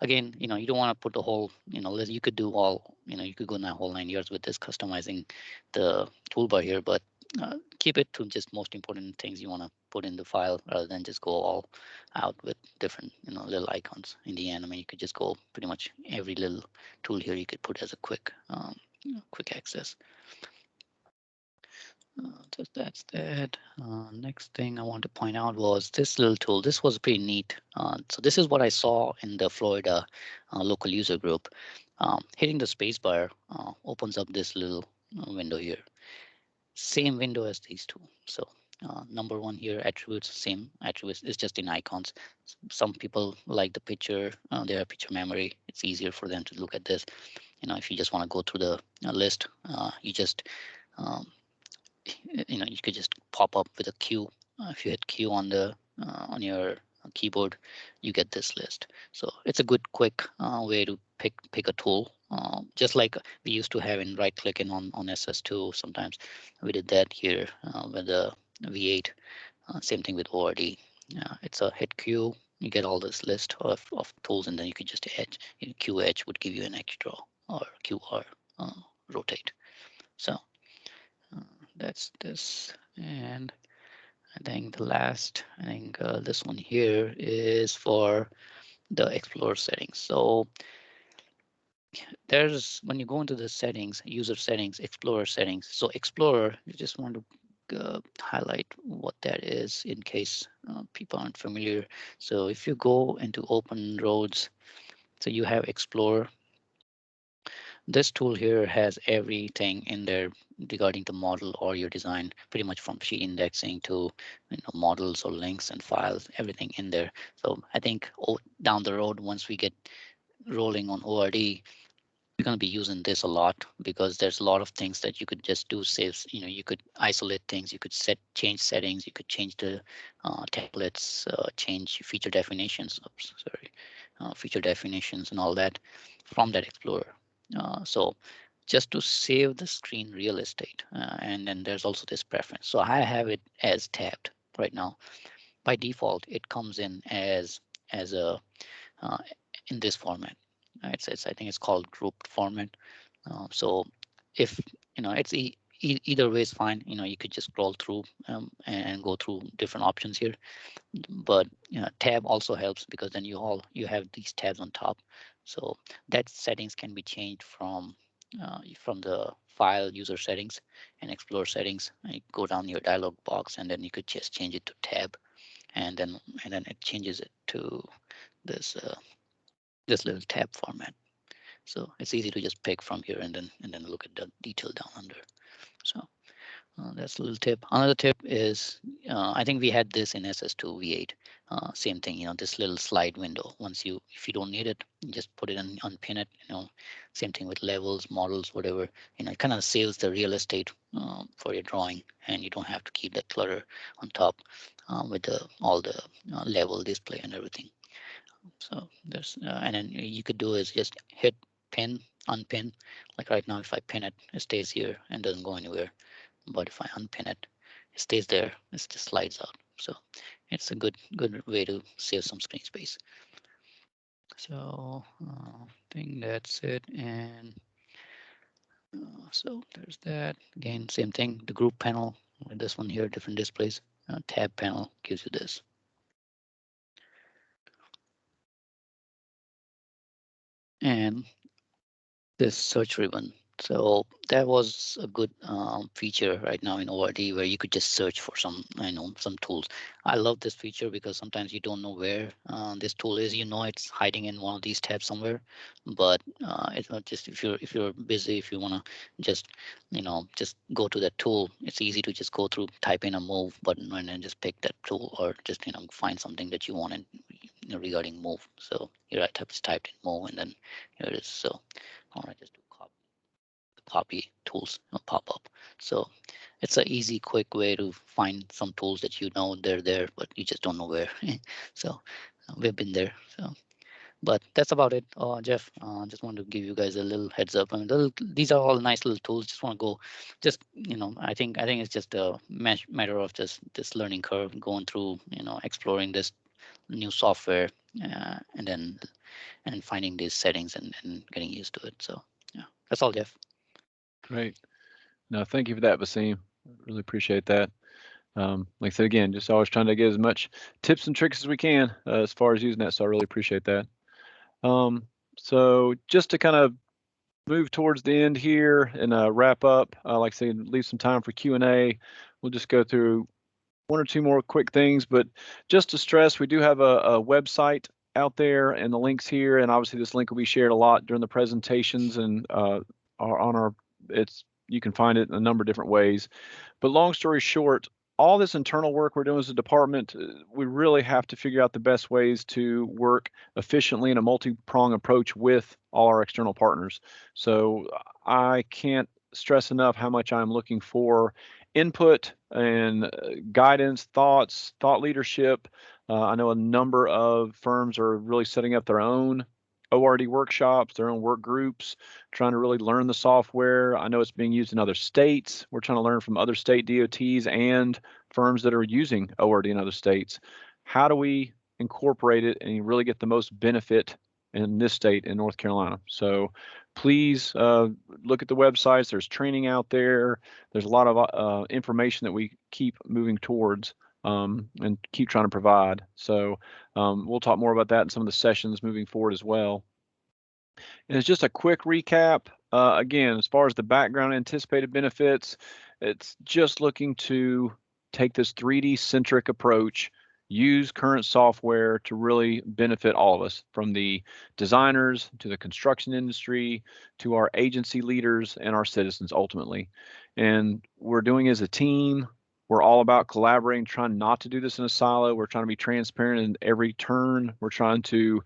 Again, you don't want to put the whole, you could do all, you could go in that whole 9 years with this customizing the toolbar here, but keep it to just most important things you want to put in the file rather than just go all out with different, little icons. In the end, I mean, you could just go pretty much every little tool here you could put as a quick access. So that's that. Next thing I want to point out was this little tool. This was pretty neat. So this is what I saw in the Florida local user group. Hitting the spacebar opens up this little window here. Same window as these two. So number one here, attributes, same attributes. It's just in icons. Some people like the picture. They have picture memory. It's easier for them to look at this. If you just want to go through the list, you just you could just pop up with a Q. If you hit Q on the on your keyboard, you get this list. So it's a good quick way to pick a tool, just like we used to have in right clicking on SS2. Sometimes we did that here with the V8. Same thing with ORD. It's a hit Q. You get all this list of tools, and then you could just edge. Q edge would give you an edge draw, or QR rotate. So that's this. And I think the last, this one here is for the Explorer settings. So there's, when you go into the settings, user settings, Explorer settings. So Explorer, you just want to highlight what that is in case people aren't familiar. So if you go into open roads, so you have Explorer. This tool here has everything in there regarding the model or your design, pretty much from sheet indexing to models or links and files, everything in there. So I think down the road, once we get rolling on ORD, we're going to be using this a lot because there's a lot of things that you could just do saves. You could isolate things, you could change settings, you could change the templates, change feature definitions. Oops, sorry, feature definitions and all that from that Explorer. So just to save the screen real estate, and then there's also this preference. So I have it as tabbed right now. By default, it comes in as a in this format. It's I think it's called grouped format. So if it's either way is fine. You could just scroll through and go through different options here. But tab also helps because then you have these tabs on top. So that settings can be changed from the file user settings and Explorer settings. You go down your dialog box and then you could just change it to tab, and then it changes it to this this little tab format. So it's easy to just pick from here and then look at the detail down under. So that's a little tip. Another tip is I think we had this in SS2 V8. Same thing, this little slide window. If you don't need it, you just put it in, unpin it. Same thing with levels, models, whatever. It kind of saves the real estate for your drawing, and you don't have to keep that clutter on top with all the level display and everything. So there's and then you could do is just hit pin, unpin. Like right now, if I pin it, it stays here and doesn't go anywhere. But if I unpin it, it stays there. It just slides out. So it's a good way to save some screen space. So I think that's it. And so there's that. Again, same thing. The group panel with this one here, different displays. Tab panel gives you this. And this search ribbon. So that was a good feature right now in ORD where you could just search for some tools. I love this feature because sometimes you don't know where this tool is. It's hiding in one of these tabs somewhere, but it's not just if you're busy, if you want to just just go to that tool. It's easy to just go through, type in a move button, and then just pick that tool, or just find something that you wanted regarding move. So here I typed in move, and then here it is. So all right, just do copy copy tools pop up. So it's an easy, quick way to find some tools that you know they're there, but you just don't know where. So we've been there. So, but that's about it, Jeff. Just want to give you guys a little heads up. And these are all nice little tools. Just want to go, just I think it's just a matter of just this learning curve, going through, exploring this new software, and then finding these settings and getting used to it. So yeah, that's all, Jeff. Great. No, thank you for that, Vaseem. Really appreciate that. Like I said, again, just always trying to get as much tips and tricks as we can as far as using that. So I really appreciate that. So just to kind of move towards the end here and wrap up, like I said, leave some time for Q&A. We'll just go through one or two more quick things, but just to stress, we do have a website out there and the links here, and obviously this link will be shared a lot during the presentations and you can find it in a number of different ways. But long story short, all this internal work we're doing as a department, we really have to figure out the best ways to work efficiently in a multi-pronged approach with all our external partners. So I can't stress enough how much I'm looking for input and guidance, thought leadership. I know a number of firms are really setting up their own ORD workshops, their own work groups, trying to really learn the software. I know it's being used in other states. We're trying to learn from other state DOTs and firms that are using ORD in other states. How do we incorporate it and really get the most benefit in this state in North Carolina? So please look at the websites. There's training out there. There's a lot of information that we keep moving towards and keep trying to provide. So we'll talk more about that in some of the sessions moving forward as well. And it's just a quick recap. Again, as far as the background anticipated benefits, it's just looking to take this 3D centric approach, use current software to really benefit all of us, from the designers to the construction industry to our agency leaders and our citizens ultimately. And we're doing as a team. We're all about collaborating, trying not to do this in a silo. We're trying to be transparent in every turn. We're trying to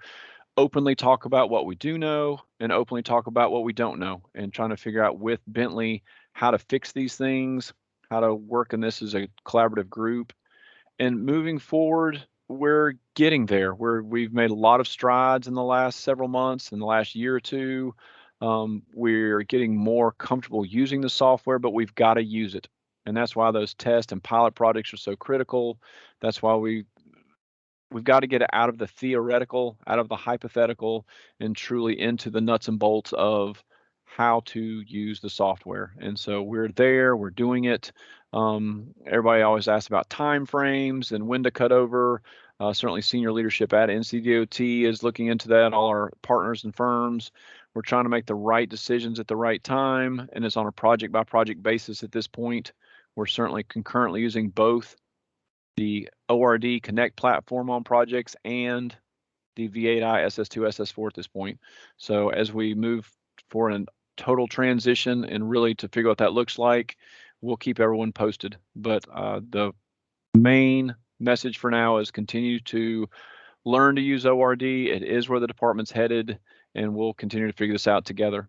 openly talk about what we do know and openly talk about what we don't know, and trying to figure out with Bentley how to fix these things, how to work in this as a collaborative group. And moving forward, we're getting there. We've made a lot of strides in the last several months, in the last year or two. We're getting more comfortable using the software, but we've got to use it. And that's why those test and pilot projects are so critical. That's why we've got to get it out of the theoretical, out of the hypothetical, and truly into the nuts and bolts of how to use the software. And so we're there, we're doing it. Everybody always asks about time frames and when to cut over. Certainly senior leadership at NCDOT is looking into that, all our partners and firms. We're trying to make the right decisions at the right time, and it's on a project by project basis at this point. We're certainly concurrently using both the ORD Connect platform on projects and the V8i SS2 SS4 at this point. So as we move for a total transition and really to figure out what that looks like, we'll keep everyone posted. But the main message for now is continue to learn to use ORD. It is where the department's headed, and we'll continue to figure this out together.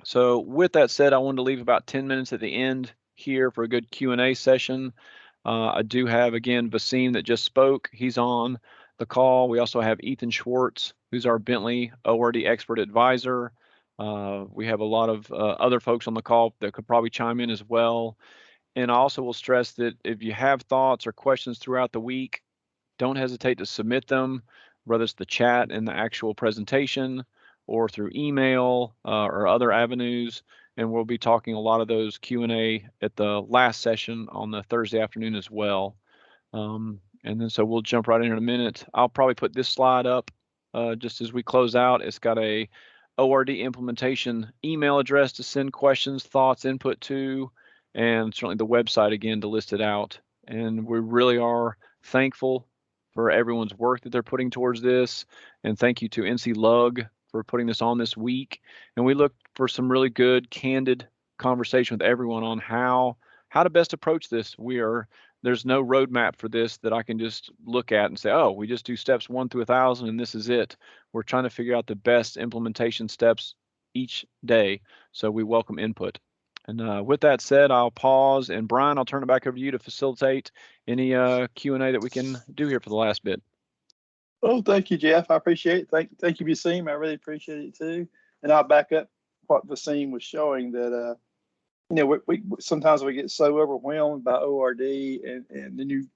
So with that said, I wanted to leave about 10 minutes at the end here for a good Q&A session. I do have, again, Vaseem that just spoke. He's on the call. We also have Ethan Schwartz, who's our Bentley ORD expert advisor. We have a lot of other folks on the call that could probably chime in as well. And I also will stress that if you have thoughts or questions throughout the week, don't hesitate to submit them, whether it's the chat in the actual presentation or through email or other avenues. And we'll be talking a lot of those Q&A at the last session on the Thursday afternoon as well. And then so we'll jump right in a minute. I'll probably put this slide up just as we close out. It's got a ORD implementation email address to send questions, thoughts, input to, and certainly the website again to list it out. And we really are thankful for everyone's work that they're putting towards this. And thank you to NCLUG for putting this on this week. And we look for some really good, candid conversation with everyone on how to best approach this. There's no roadmap for this that I can just look at and say, oh, we just do steps 1 through 1,000 and this is it. We're trying to figure out the best implementation steps each day. So we welcome input. And with that said, I'll pause. And Brian, I'll turn it back over to you to facilitate any Q&A that we can do here for the last bit. Oh, thank you, Jeff. I appreciate it. Thank you, Vaseem. I really appreciate it too. And I'll back up what Vaseem was showing that, you know, we sometimes we get so overwhelmed by ORD and the new,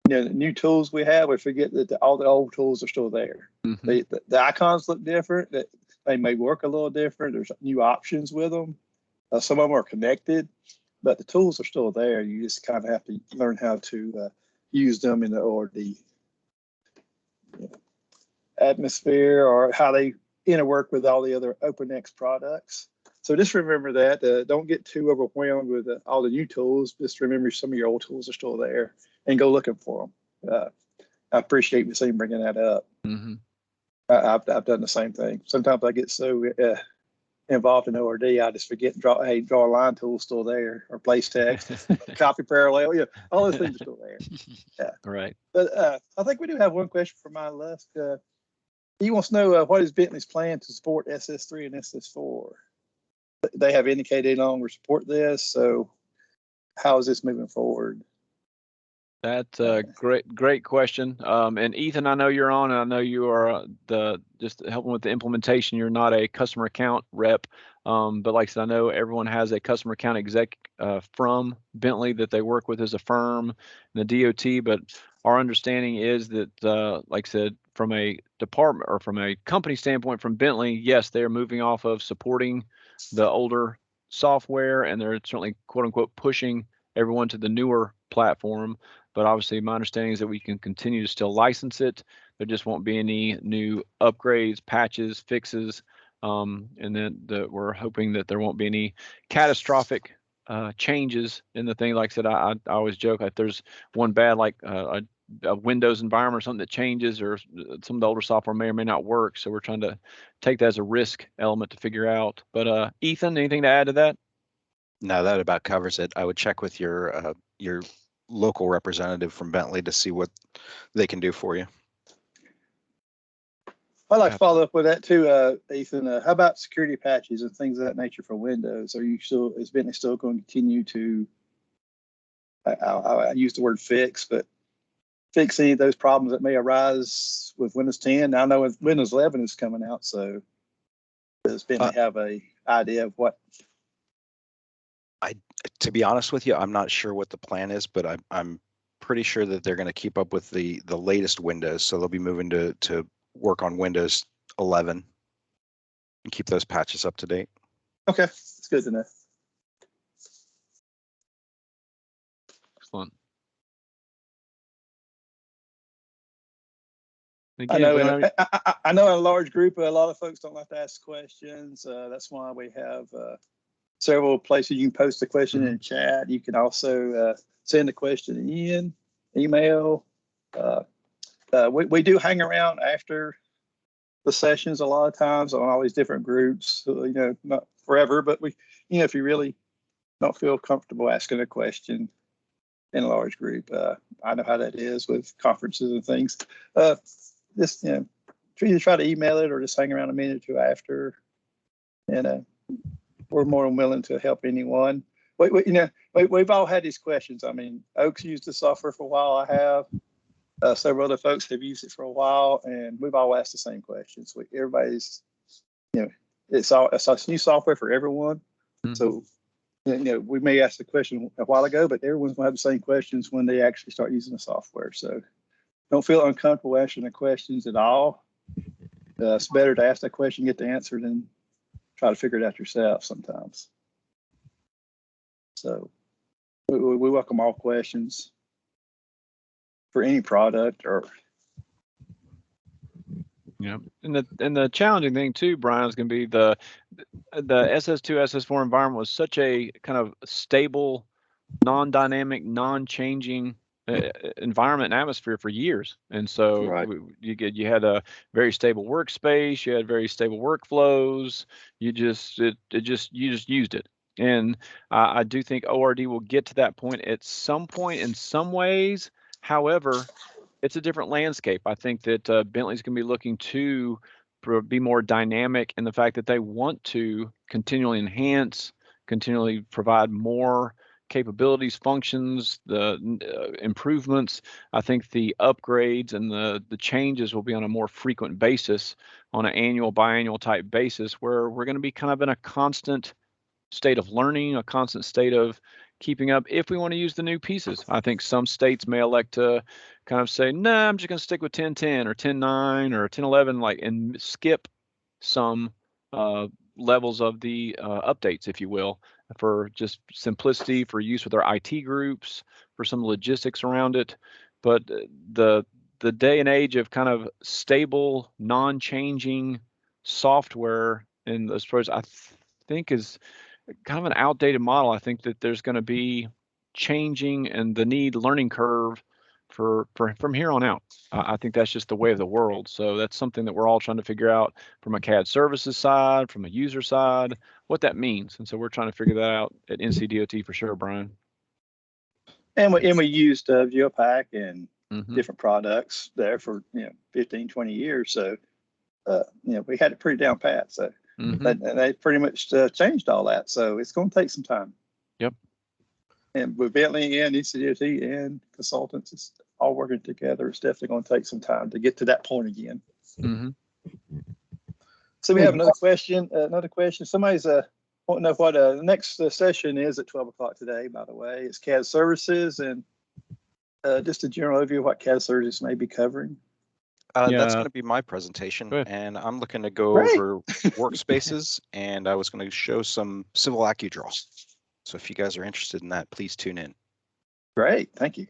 the new tools we have, we forget that all the old tools are still there. Mm-hmm. The icons look different. That they may work a little different. There's new options with them. Some of them are connected, but the tools are still there. You just kind of have to learn how to use them in the ORD atmosphere or how they interwork with all the other OpenX products. So just remember that. Don't get too overwhelmed with all the new tools. Just remember some of your old tools are still there and go looking for them. I appreciate you saying bringing that up. Mm-hmm. I've done the same thing. Sometimes I get so involved in ORD, I just forget draw a line tool still there, or place text, copy parallel, all those things are still there. Yeah. Right. But I think we do have one question from my left. He wants to know what is Bentley's plan to support SS3 and SS4? They have indicated they no longer support this, so how is this moving forward? That's a great question. And Ethan, I know you're on, and I know you are just helping with the implementation. You're not a customer account rep, but like I said, I know everyone has a customer account exec from Bentley that they work with as a firm and the DOT. But our understanding is that, like I said, from a department or from a company standpoint, from Bentley, yes, they're moving off of supporting the older software, and they're certainly quote unquote pushing everyone to the newer platform. But obviously my understanding is that we can continue to still license it. There just won't be any new upgrades, patches, fixes, and then we're hoping that there won't be any catastrophic changes in the thing. Like I said, I always joke, if there's one bad, like a Windows environment or something that changes, or some of the older software may or may not work. So we're trying to take that as a risk element to figure out. But Ethan, anything to add to that? No, that about covers it. I would check with your local representative from Bentley to see what they can do for you. I'd like to follow up with that too, Ethan. How about security patches and things of that nature for Windows? Is Bentley still going to continue to, I use the word fix, but fix any of those problems that may arise with Windows 10? Now I know Windows 11 is coming out, so does Bentley have a idea of what? To be honest with you, I'm not sure what the plan is, but I'm pretty sure that they're going to keep up with the latest Windows. So they'll be moving to work on Windows 11 and keep those patches up to date. Okay, it's good to know. Excellent. Again, I know in a large group, a lot of folks don't like to ask questions. That's why we have several places you can post a question in the chat. You can also send a question in, email. We do hang around after the sessions a lot of times on all these different groups. Not forever, but if you really don't feel comfortable asking a question in a large group, I know how that is with conferences and things. Just either try to email it or just hang around a minute or two after, and we're more than willing to help anyone. We've all had these questions. I mean, Oak's used the software for a while. I have. Several other folks have used it for a while, and we've all asked the same questions. Everybody's, it's new software for everyone. Mm-hmm. So, we may ask the question a while ago, but everyone's gonna have the same questions when they actually start using the software. So, don't feel uncomfortable answering the questions at all. It's better to ask that question, get the answer, than try to figure it out yourself sometimes. So we welcome all questions for any product or. Yeah, and the challenging thing too, Brian, is going to be the SS2, SS4 environment was such a kind of stable, non-dynamic, non-changing environment and atmosphere for years, and so right. You had a very stable workspace, you had very stable workflows. You just used it, and I do think ORD will get to that point at some point in some ways. However, it's a different landscape. I think that Bentley's going to be looking to be more dynamic in the fact that they want to continually enhance, continually provide more capabilities, functions, the improvements. I think the upgrades and the changes will be on a more frequent basis, on an annual, biannual type basis, where we're going to be kind of in a constant state of learning, a constant state of keeping up if we want to use the new pieces. I think some states may elect to kind of say, nah, I'm just going to stick with 10.10 or 10.9 or 10.11, like, and skip some levels of the updates, if you will, for just simplicity, for use with our IT groups, for some logistics around it. But the day and age of kind of stable, non-changing software, and as far as I think is kind of an outdated model. I think that there's going to be changing and the learning curve for from here on out. I think that's just the way of the world. So that's something that we're all trying to figure out from a CAD services side, from a user side, what that means. And so we're trying to figure that out at NCDOT for sure, Brian. And we used Geopack and different products there for 15, 20 years. So we had it pretty down pat. So they pretty much changed all that. So it's going to take some time. Yep. And with Bentley and NCDOT and consultants, it's all working together. It's definitely going to take some time to get to that point again. So we have another question. Somebody's wanting to know what the next session is at 12 o'clock today, by the way. It's CAD services, and just a general overview of what CAD services may be covering. That's going to be my presentation, and I'm looking to go over workspaces, and I was going to show some civil AccuDraw. So if you guys are interested in that, please tune in. Great, thank you.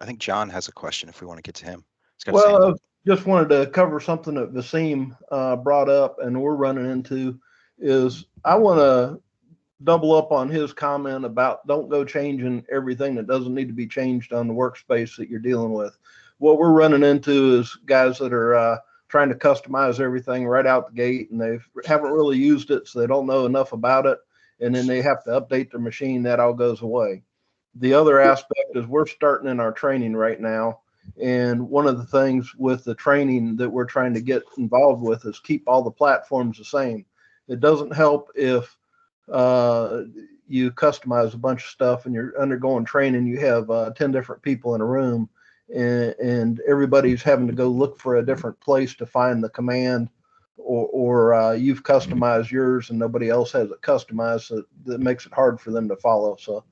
I think John has a question if we want to get to him. Well, just wanted to cover something that Vaseem brought up and we're running into is I want to double up on his comment about don't go changing everything that doesn't need to be changed on the workspace that you're dealing with. What we're running into is guys that are trying to customize everything right out the gate, and they haven't really used it, so they don't know enough about it, and then they have to update their machine. That all goes away. The other aspect is we're starting in our training right now, and one of the things with the training that we're trying to get involved with is keep all the platforms the same. It doesn't help if you customize a bunch of stuff and you're undergoing training, you have 10 different people in a room, and everybody's having to go look for a different place to find the command, or you've customized yours and nobody else has it customized, so that makes it hard for them to follow. So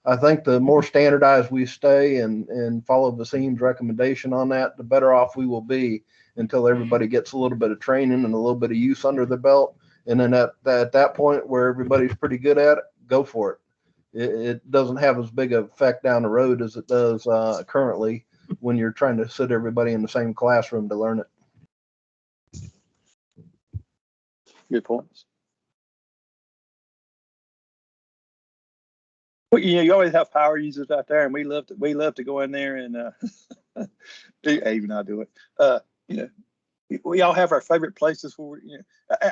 I think the more standardized we stay and follow Vaseem's recommendation on that, the better off we will be until everybody gets a little bit of training and a little bit of use under their belt. And then at that point where everybody's pretty good at it, go for it. It doesn't have as big of effect down the road as it does currently when you're trying to sit everybody in the same classroom to learn it. Good points. Well, you always have power users out there, and we love to go in there and even I do it. We all have our favorite places where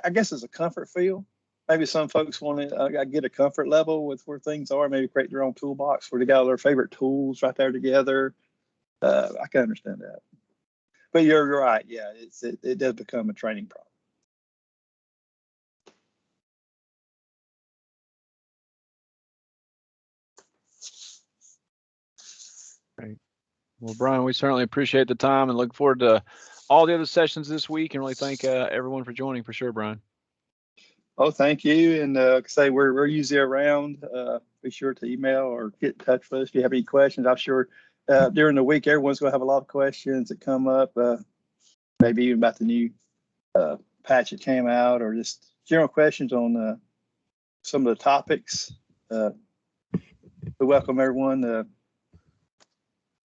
I guess it's a comfort feel. Maybe some folks want to get a comfort level with where things are. Maybe create their own toolbox where they got all their favorite tools right there together. I can understand that, but you're right. Yeah, it does become a training problem. Great. Well, Brian, we certainly appreciate the time and look forward to all the other sessions this week, and really thank everyone for joining for sure, Brian. Oh, thank you. And like I say, we're usually around. Be sure to email or get in touch with us if you have any questions. I'm sure during the week, everyone's going to have a lot of questions that come up, maybe even about the new patch that came out, or just general questions on some of the topics. We welcome everyone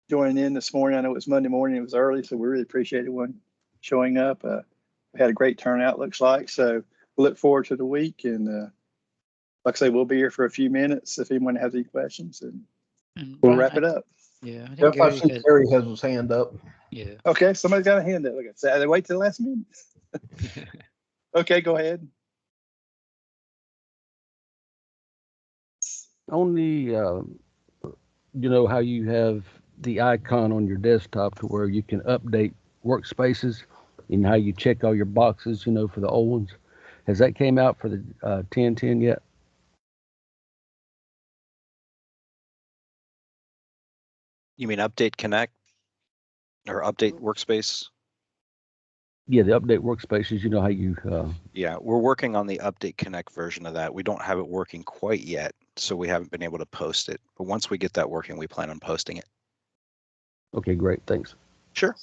joining in this morning. I know it's Monday morning, it was early, so we really appreciate everyone showing up. We had a great turnout, looks like, so we look forward to the week, and like I say, we'll be here for a few minutes if anyone has any questions, and we'll wrap it up. Yeah, I think Gary has his hand up. Yeah. Okay, somebody's got a hand up. Look at that. They wait till the last minute. Okay, go ahead. On the, how you have the icon on your desktop to where you can update workspaces. You know how you check all your boxes, you know, for the old ones. Has that came out for the 1010 yet? You mean Update Connect or Update Workspace? Yeah, the update workspaces. You know how you. Yeah, we're working on the Update Connect version of that. We don't have it working quite yet, so we haven't been able to post it. But once we get that working, we plan on posting it. Okay, great. Thanks. Sure.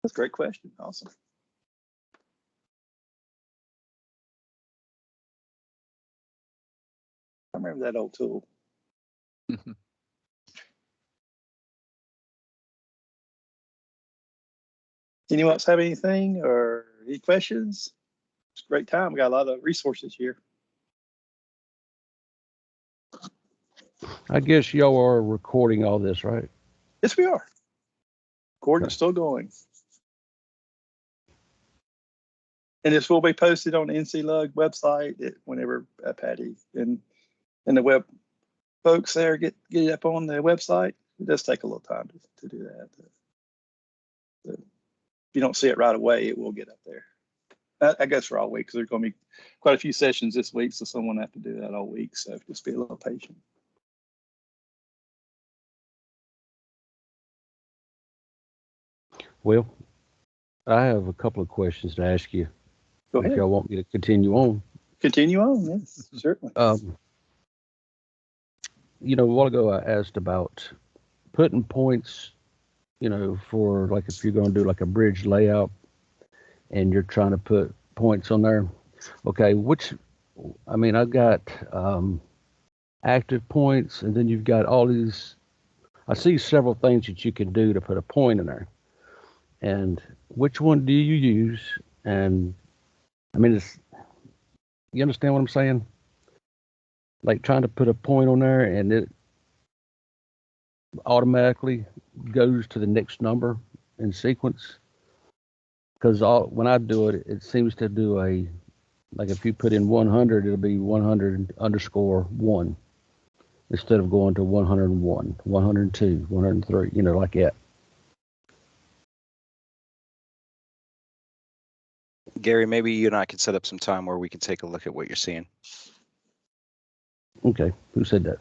That's a great question. Awesome. I remember that old tool. Anyone else have anything or any questions? It's a great time. We got a lot of resources here. I guess y'all are recording all this, right? Yes, we are. Recording's still going. And this will be posted on the NCLUG website whenever Patty and the web folks there get it up on the website. It does take a little time to do that. If you don't see it right away, it will get up there. I guess for all week, because there's going to be quite a few sessions this week, so someone have to do that all week. So just be a little patient. Well, I have a couple of questions to ask you. Go If ahead. y'all want me to continue on. Continue on. Yes, certainly. You know, a while ago I asked about putting points, you know, for like if you're going to do like a bridge layout and you're trying to put points on there. Okay, I've got active points, and then you've got all these. I see several things that you can do to put a point in there. And which one do you use? And I mean, you understand what I'm saying? Like trying to put a point on there and it automatically goes to the next number in sequence. Because when I do it, it seems to do like if you put in 100, it'll be 100_1 instead of going to 101, 102, 103, you know, like that. Gary, maybe you and I can set up some time where we can take a look at what you're seeing. Okay, who said that?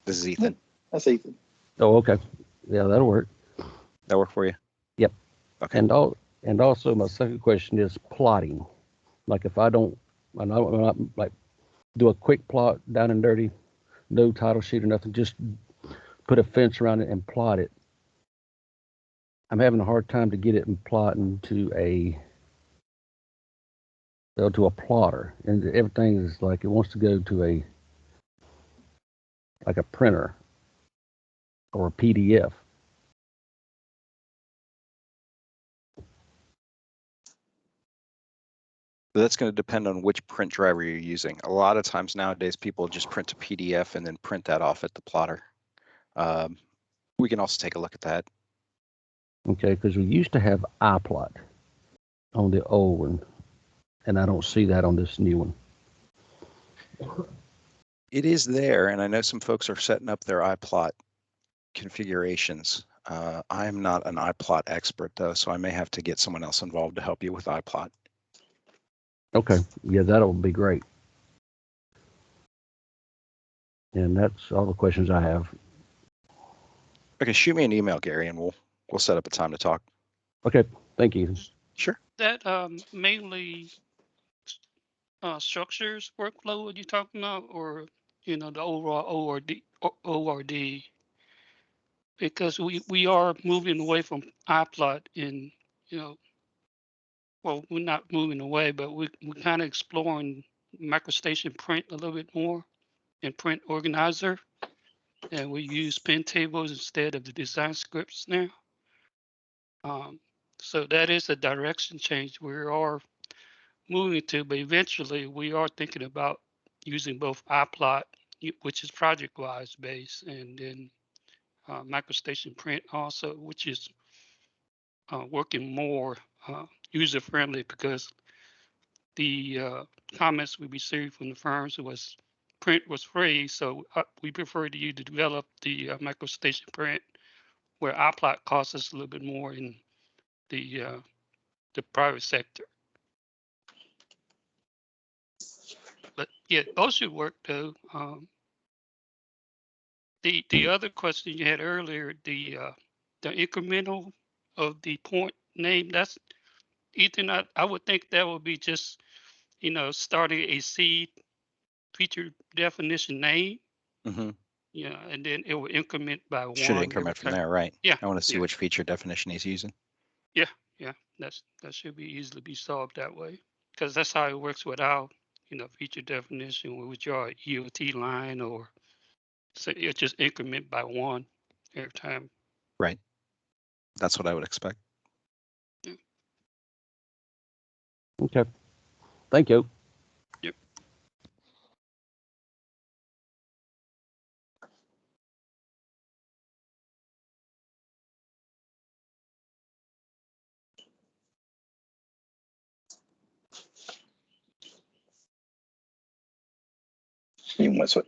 This is Ethan. That's Ethan. Oh, okay. Yeah, that'll work. That work for you? Yep. Okay. And also my second question is plotting. Like if I don't like do a quick plot down and dirty, no title sheet or nothing, just put a fence around it and plot it. I'm having a hard time to get it and plotting to a plotter, and everything is like it wants to go to like a printer or a PDF. That's going to depend on which print driver you're using. A lot of times nowadays, people just print a PDF and then print that off at the plotter. We can also take a look at that. Okay, because we used to have iPlot on the old one, and I don't see that on this new one. It is there, and I know some folks are setting up their iPlot configurations. I am not an iPlot expert, though, so I may have to get someone else involved to help you with iPlot. Okay, yeah, that'll be great. And that's all the questions I have. Okay, shoot me an email, Gary, and we'll set up a time to talk. Okay, thank you. Sure. That mainly structures workflow are you talking about, or the overall ORD? Because we are moving away from iPlot and well, we're not moving away, but we're kind of exploring MicroStation Print a little bit more and Print Organizer, and we use pen tables instead of the design scripts now. So that is a direction change we are moving to, but eventually we are thinking about using both iPlot, which is project-wise based, and then MicroStation Print also, which is working more user-friendly, because the comments we received from the firms was print was free, so we prefer you to develop the MicroStation Print, where iPlot costs us a little bit more, and the the private sector. But yeah, both should work though. The other question you had earlier, the incremental of the point name, that's Ethan. I would think that would be just, you know, starting a seed feature definition name. Mm-hmm. Yeah, and then it will increment by one. Should increment from there, right? Yeah. I want to see yeah. which feature definition he's using. Yeah, that should be easily be solved that way, because that's how it works with our, you know, feature definition with your EOT line, or so it just increment by one every time. Right. That's what I would expect. Okay. Thank you. Yep.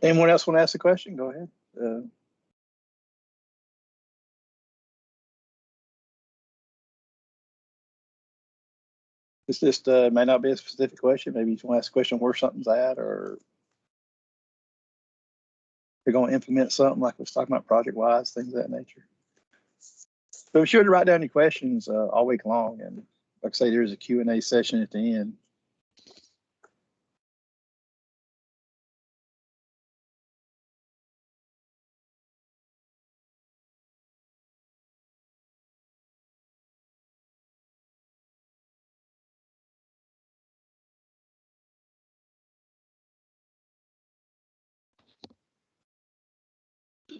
Anyone else want to ask a question? Go ahead. It's just may not be a specific question. Maybe you just want to ask a question where something's at, or they're going to implement something like we was talking about project wise, things of that nature. So be sure to write down your questions all week long, and like I say, there's a Q&A session at the end.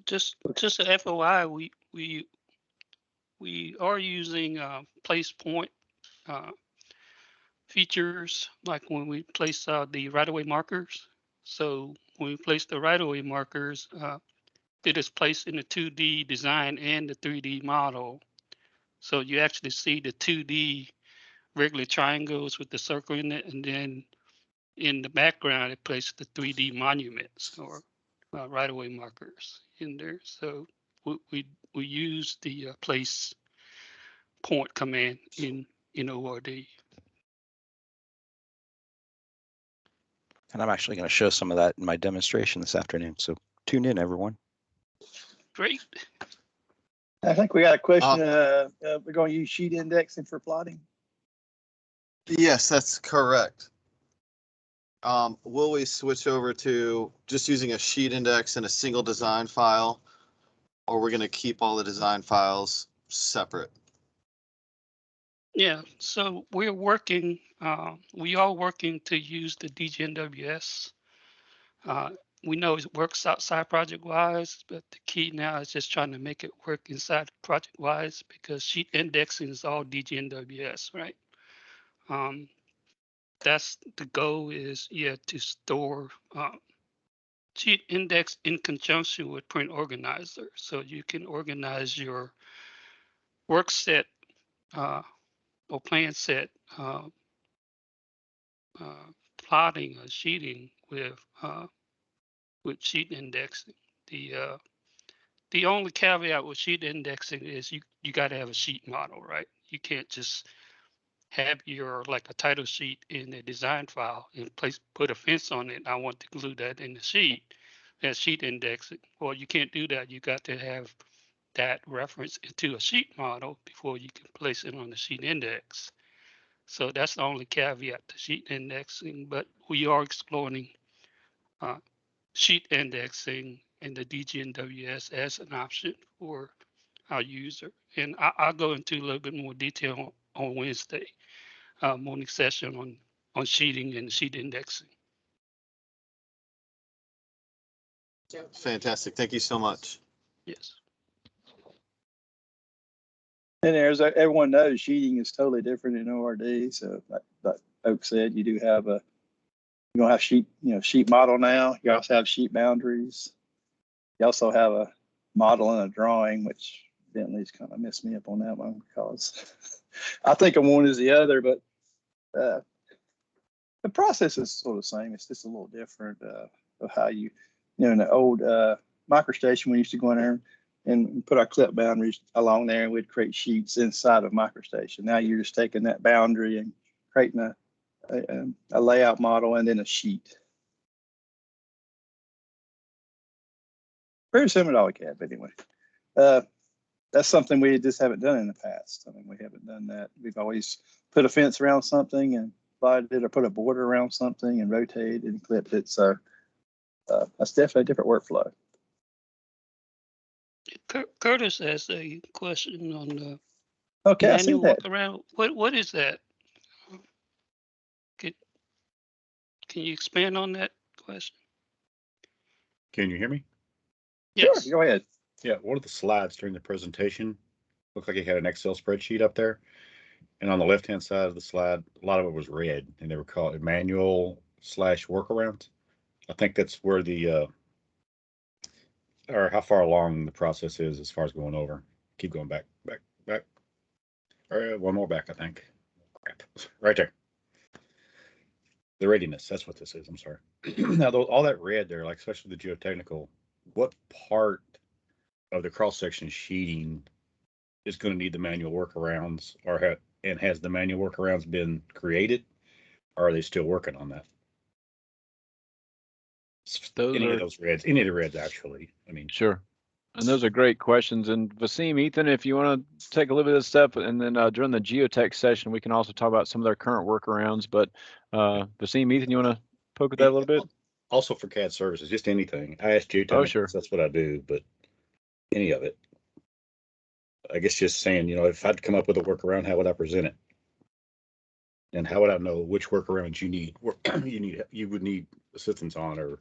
Just a FYI, we are using place point features, like when we place the right-of-way markers. So when we place the right-of-way markers, it is placed in the 2D design and the 3D model. So you actually see the 2D regular triangles with the circle in it, and then in the background it places the 3D monuments or right-of-way markers in there. So we use the place point command in ORD. And I'm actually going to show some of that in my demonstration this afternoon. So tune in, everyone. Great. I think we got a question. We're going to use sheet indexing for plotting. Yes, that's correct. Will we switch over to just using a sheet index in a single design file, or we're going to keep all the design files separate? Yeah, so we're working, we are working to use the DGNWS. We know it works outside ProjectWise, but the key now is just trying to make it work inside ProjectWise, because sheet indexing is all DGNWS, right? That's the goal, is to store sheet index in conjunction with print organizer, so you can organize your work set or plan set plotting or sheeting with sheet indexing. The only caveat with sheet indexing is you got to have a sheet model, right? You can't just have your, like, a title sheet in the design file and put a fence on it. I want to include that in the sheet as sheet indexing. Well, you can't do that. You got to have that reference into a sheet model before you can place it on the sheet index. So that's the only caveat to sheet indexing, but we are exploring sheet indexing and the DGNWS as an option for our user. And I'll go into a little bit more detail on Wednesday morning session on sheeting and sheet indexing. Fantastic. Thank you so much. Yes. And as everyone knows, sheeting is totally different in ORD. So like Oak said, you do have you don't have sheet model now. You also have sheet boundaries. You also have a model and a drawing, which Bentley's kind of messed me up on that one, because I think of one as the other, but the process is sort of the same. It's just a little different of how in the old MicroStation, we used to go in there and and put our clip boundaries along there, and we'd create sheets inside of MicroStation. Now you're just taking that boundary and creating a layout model and then a sheet. Very similar to AutoCAD, but anyway. That's something we just haven't done in the past. I mean, we haven't done that. We've always put a fence around something and slided it, or put a border around something and rotated and clipped it. So that's definitely a different workflow. Curtis has a question on the Okay, I see manual that. workaround. What is that? Can you expand on that question? Can you hear me? Yes. Sure, go ahead. Yeah, one of the slides during the presentation looked like it had an Excel spreadsheet up there. And on the left-hand side of the slide, a lot of it was red, and they were called manual/workarounds. I think that's where the, or how far along the process is as far as going over. Keep going back. Or one more back, I think. Crap. Right there. The readiness, that's what this is, I'm sorry. Now, all that red there, like especially the geotechnical, what part of the cross-section sheeting is going to need the manual workarounds, or has the manual workarounds been created, or are they still working on that? Any of the reds actually. I mean, Sure. And those are great questions. And Vaseem, Ethan, if you want to take a little bit of this stuff, and then during the geotech session, we can also talk about some of their current workarounds. But Vaseem, Ethan, you want to poke at that a little bit? Also for CAD services, just anything. I asked geotech. Oh, sure. That's what I do, but any of it. I guess just saying, if I'd come up with a workaround, how would I present it? And how would I know which workarounds you would need assistance on, or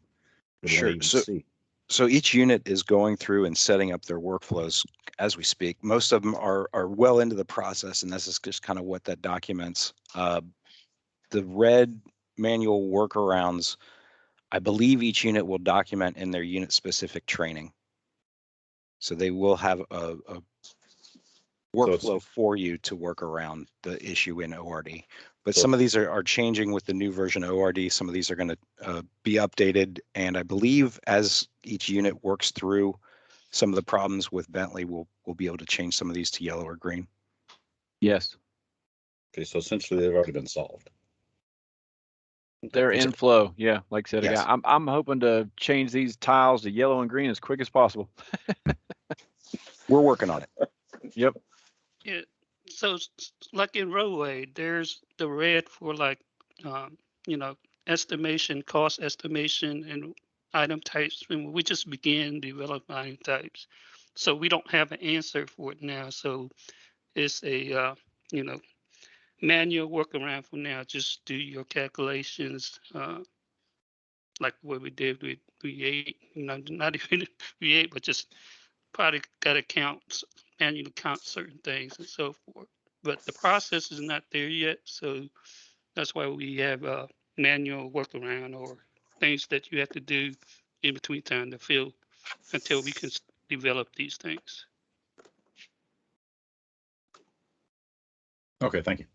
would Sure. want to even see? So each unit is going through and setting up their workflows as we speak. Most of them are well into the process, and this is just kind of what that documents. The red manual workarounds, I believe each unit will document in their unit specific training. So they will have a workflow for you to work around the issue in ORD. But some of these are changing with the new version of ORD. Some of these are going to be updated. And I believe as each unit works through some of the problems with Bentley, we'll be able to change some of these to yellow or green. Yes. Okay, so essentially they've already been solved. They're in flow. Yeah, like I said, Yes. again, I'm hoping to change these tiles to yellow and green as quick as possible. We're working on it. Yep. Yeah. So like in roadway, there's the red for like, estimation, cost estimation, and item types. And we just began developing item types, so we don't have an answer for it now. So it's a manual workaround for now. Just do your calculations, like what we did with V8. Not even V8, but just probably got to manually count certain things and so forth. But the process is not there yet, so that's why we have a manual workaround or things that you have to do in between time to fill until we can develop these things. Okay, thank you.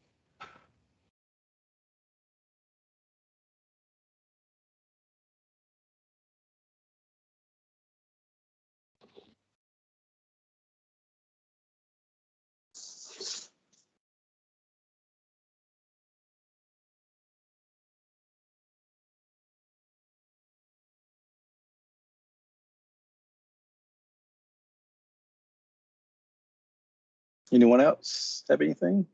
Anyone else have anything?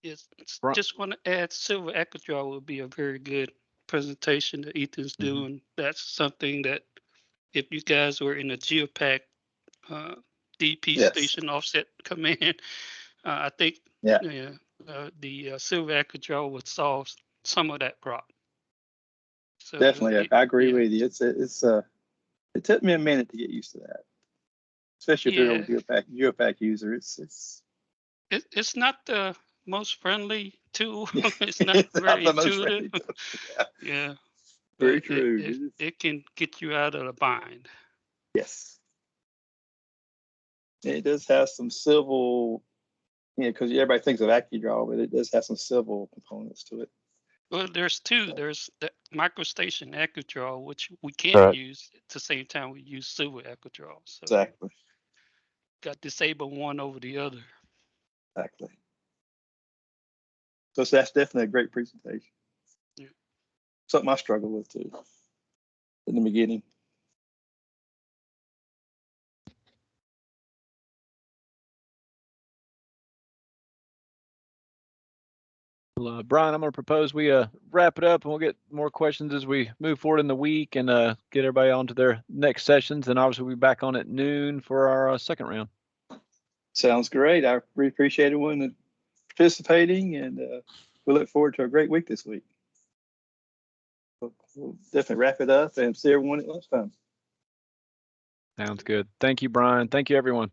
Yes, just want to add, Silver Equidraw will be a very good presentation that Ethan's doing. That's something that if you guys were in a Geopack DP station offset command, I think the Silver Equidraw would solve some of that problem. So definitely, I agree with you. It took me a minute to get used to that. especially if you're Yeah. a geopack user. It's not the most friendly tool. It's not It's very the most intuitive. friendly tool. Yeah, Yeah. very But true. it can get you out of the bind. Yes. It does have some civil, because everybody thinks of AccuDraw, but it does have some civil components to it. Well, there's two. So, There's the MicroStation AccuDraw, which we can't Right. use at the same time we use Silver AccuDraw. So exactly. got disable one over the other. Exactly. So that's definitely a great presentation. Yeah. Something I struggled with too in the beginning. Well, Brian, I'm going to propose we wrap it up, and we'll get more questions as we move forward in the week and get everybody on to their next sessions. And obviously, we'll be back on at noon for our second round. Sounds great. I really appreciate everyone participating, and we look forward to a great week this week. We'll definitely wrap it up and see everyone at lunchtime. Sounds good. Thank you, Brian. Thank you, everyone.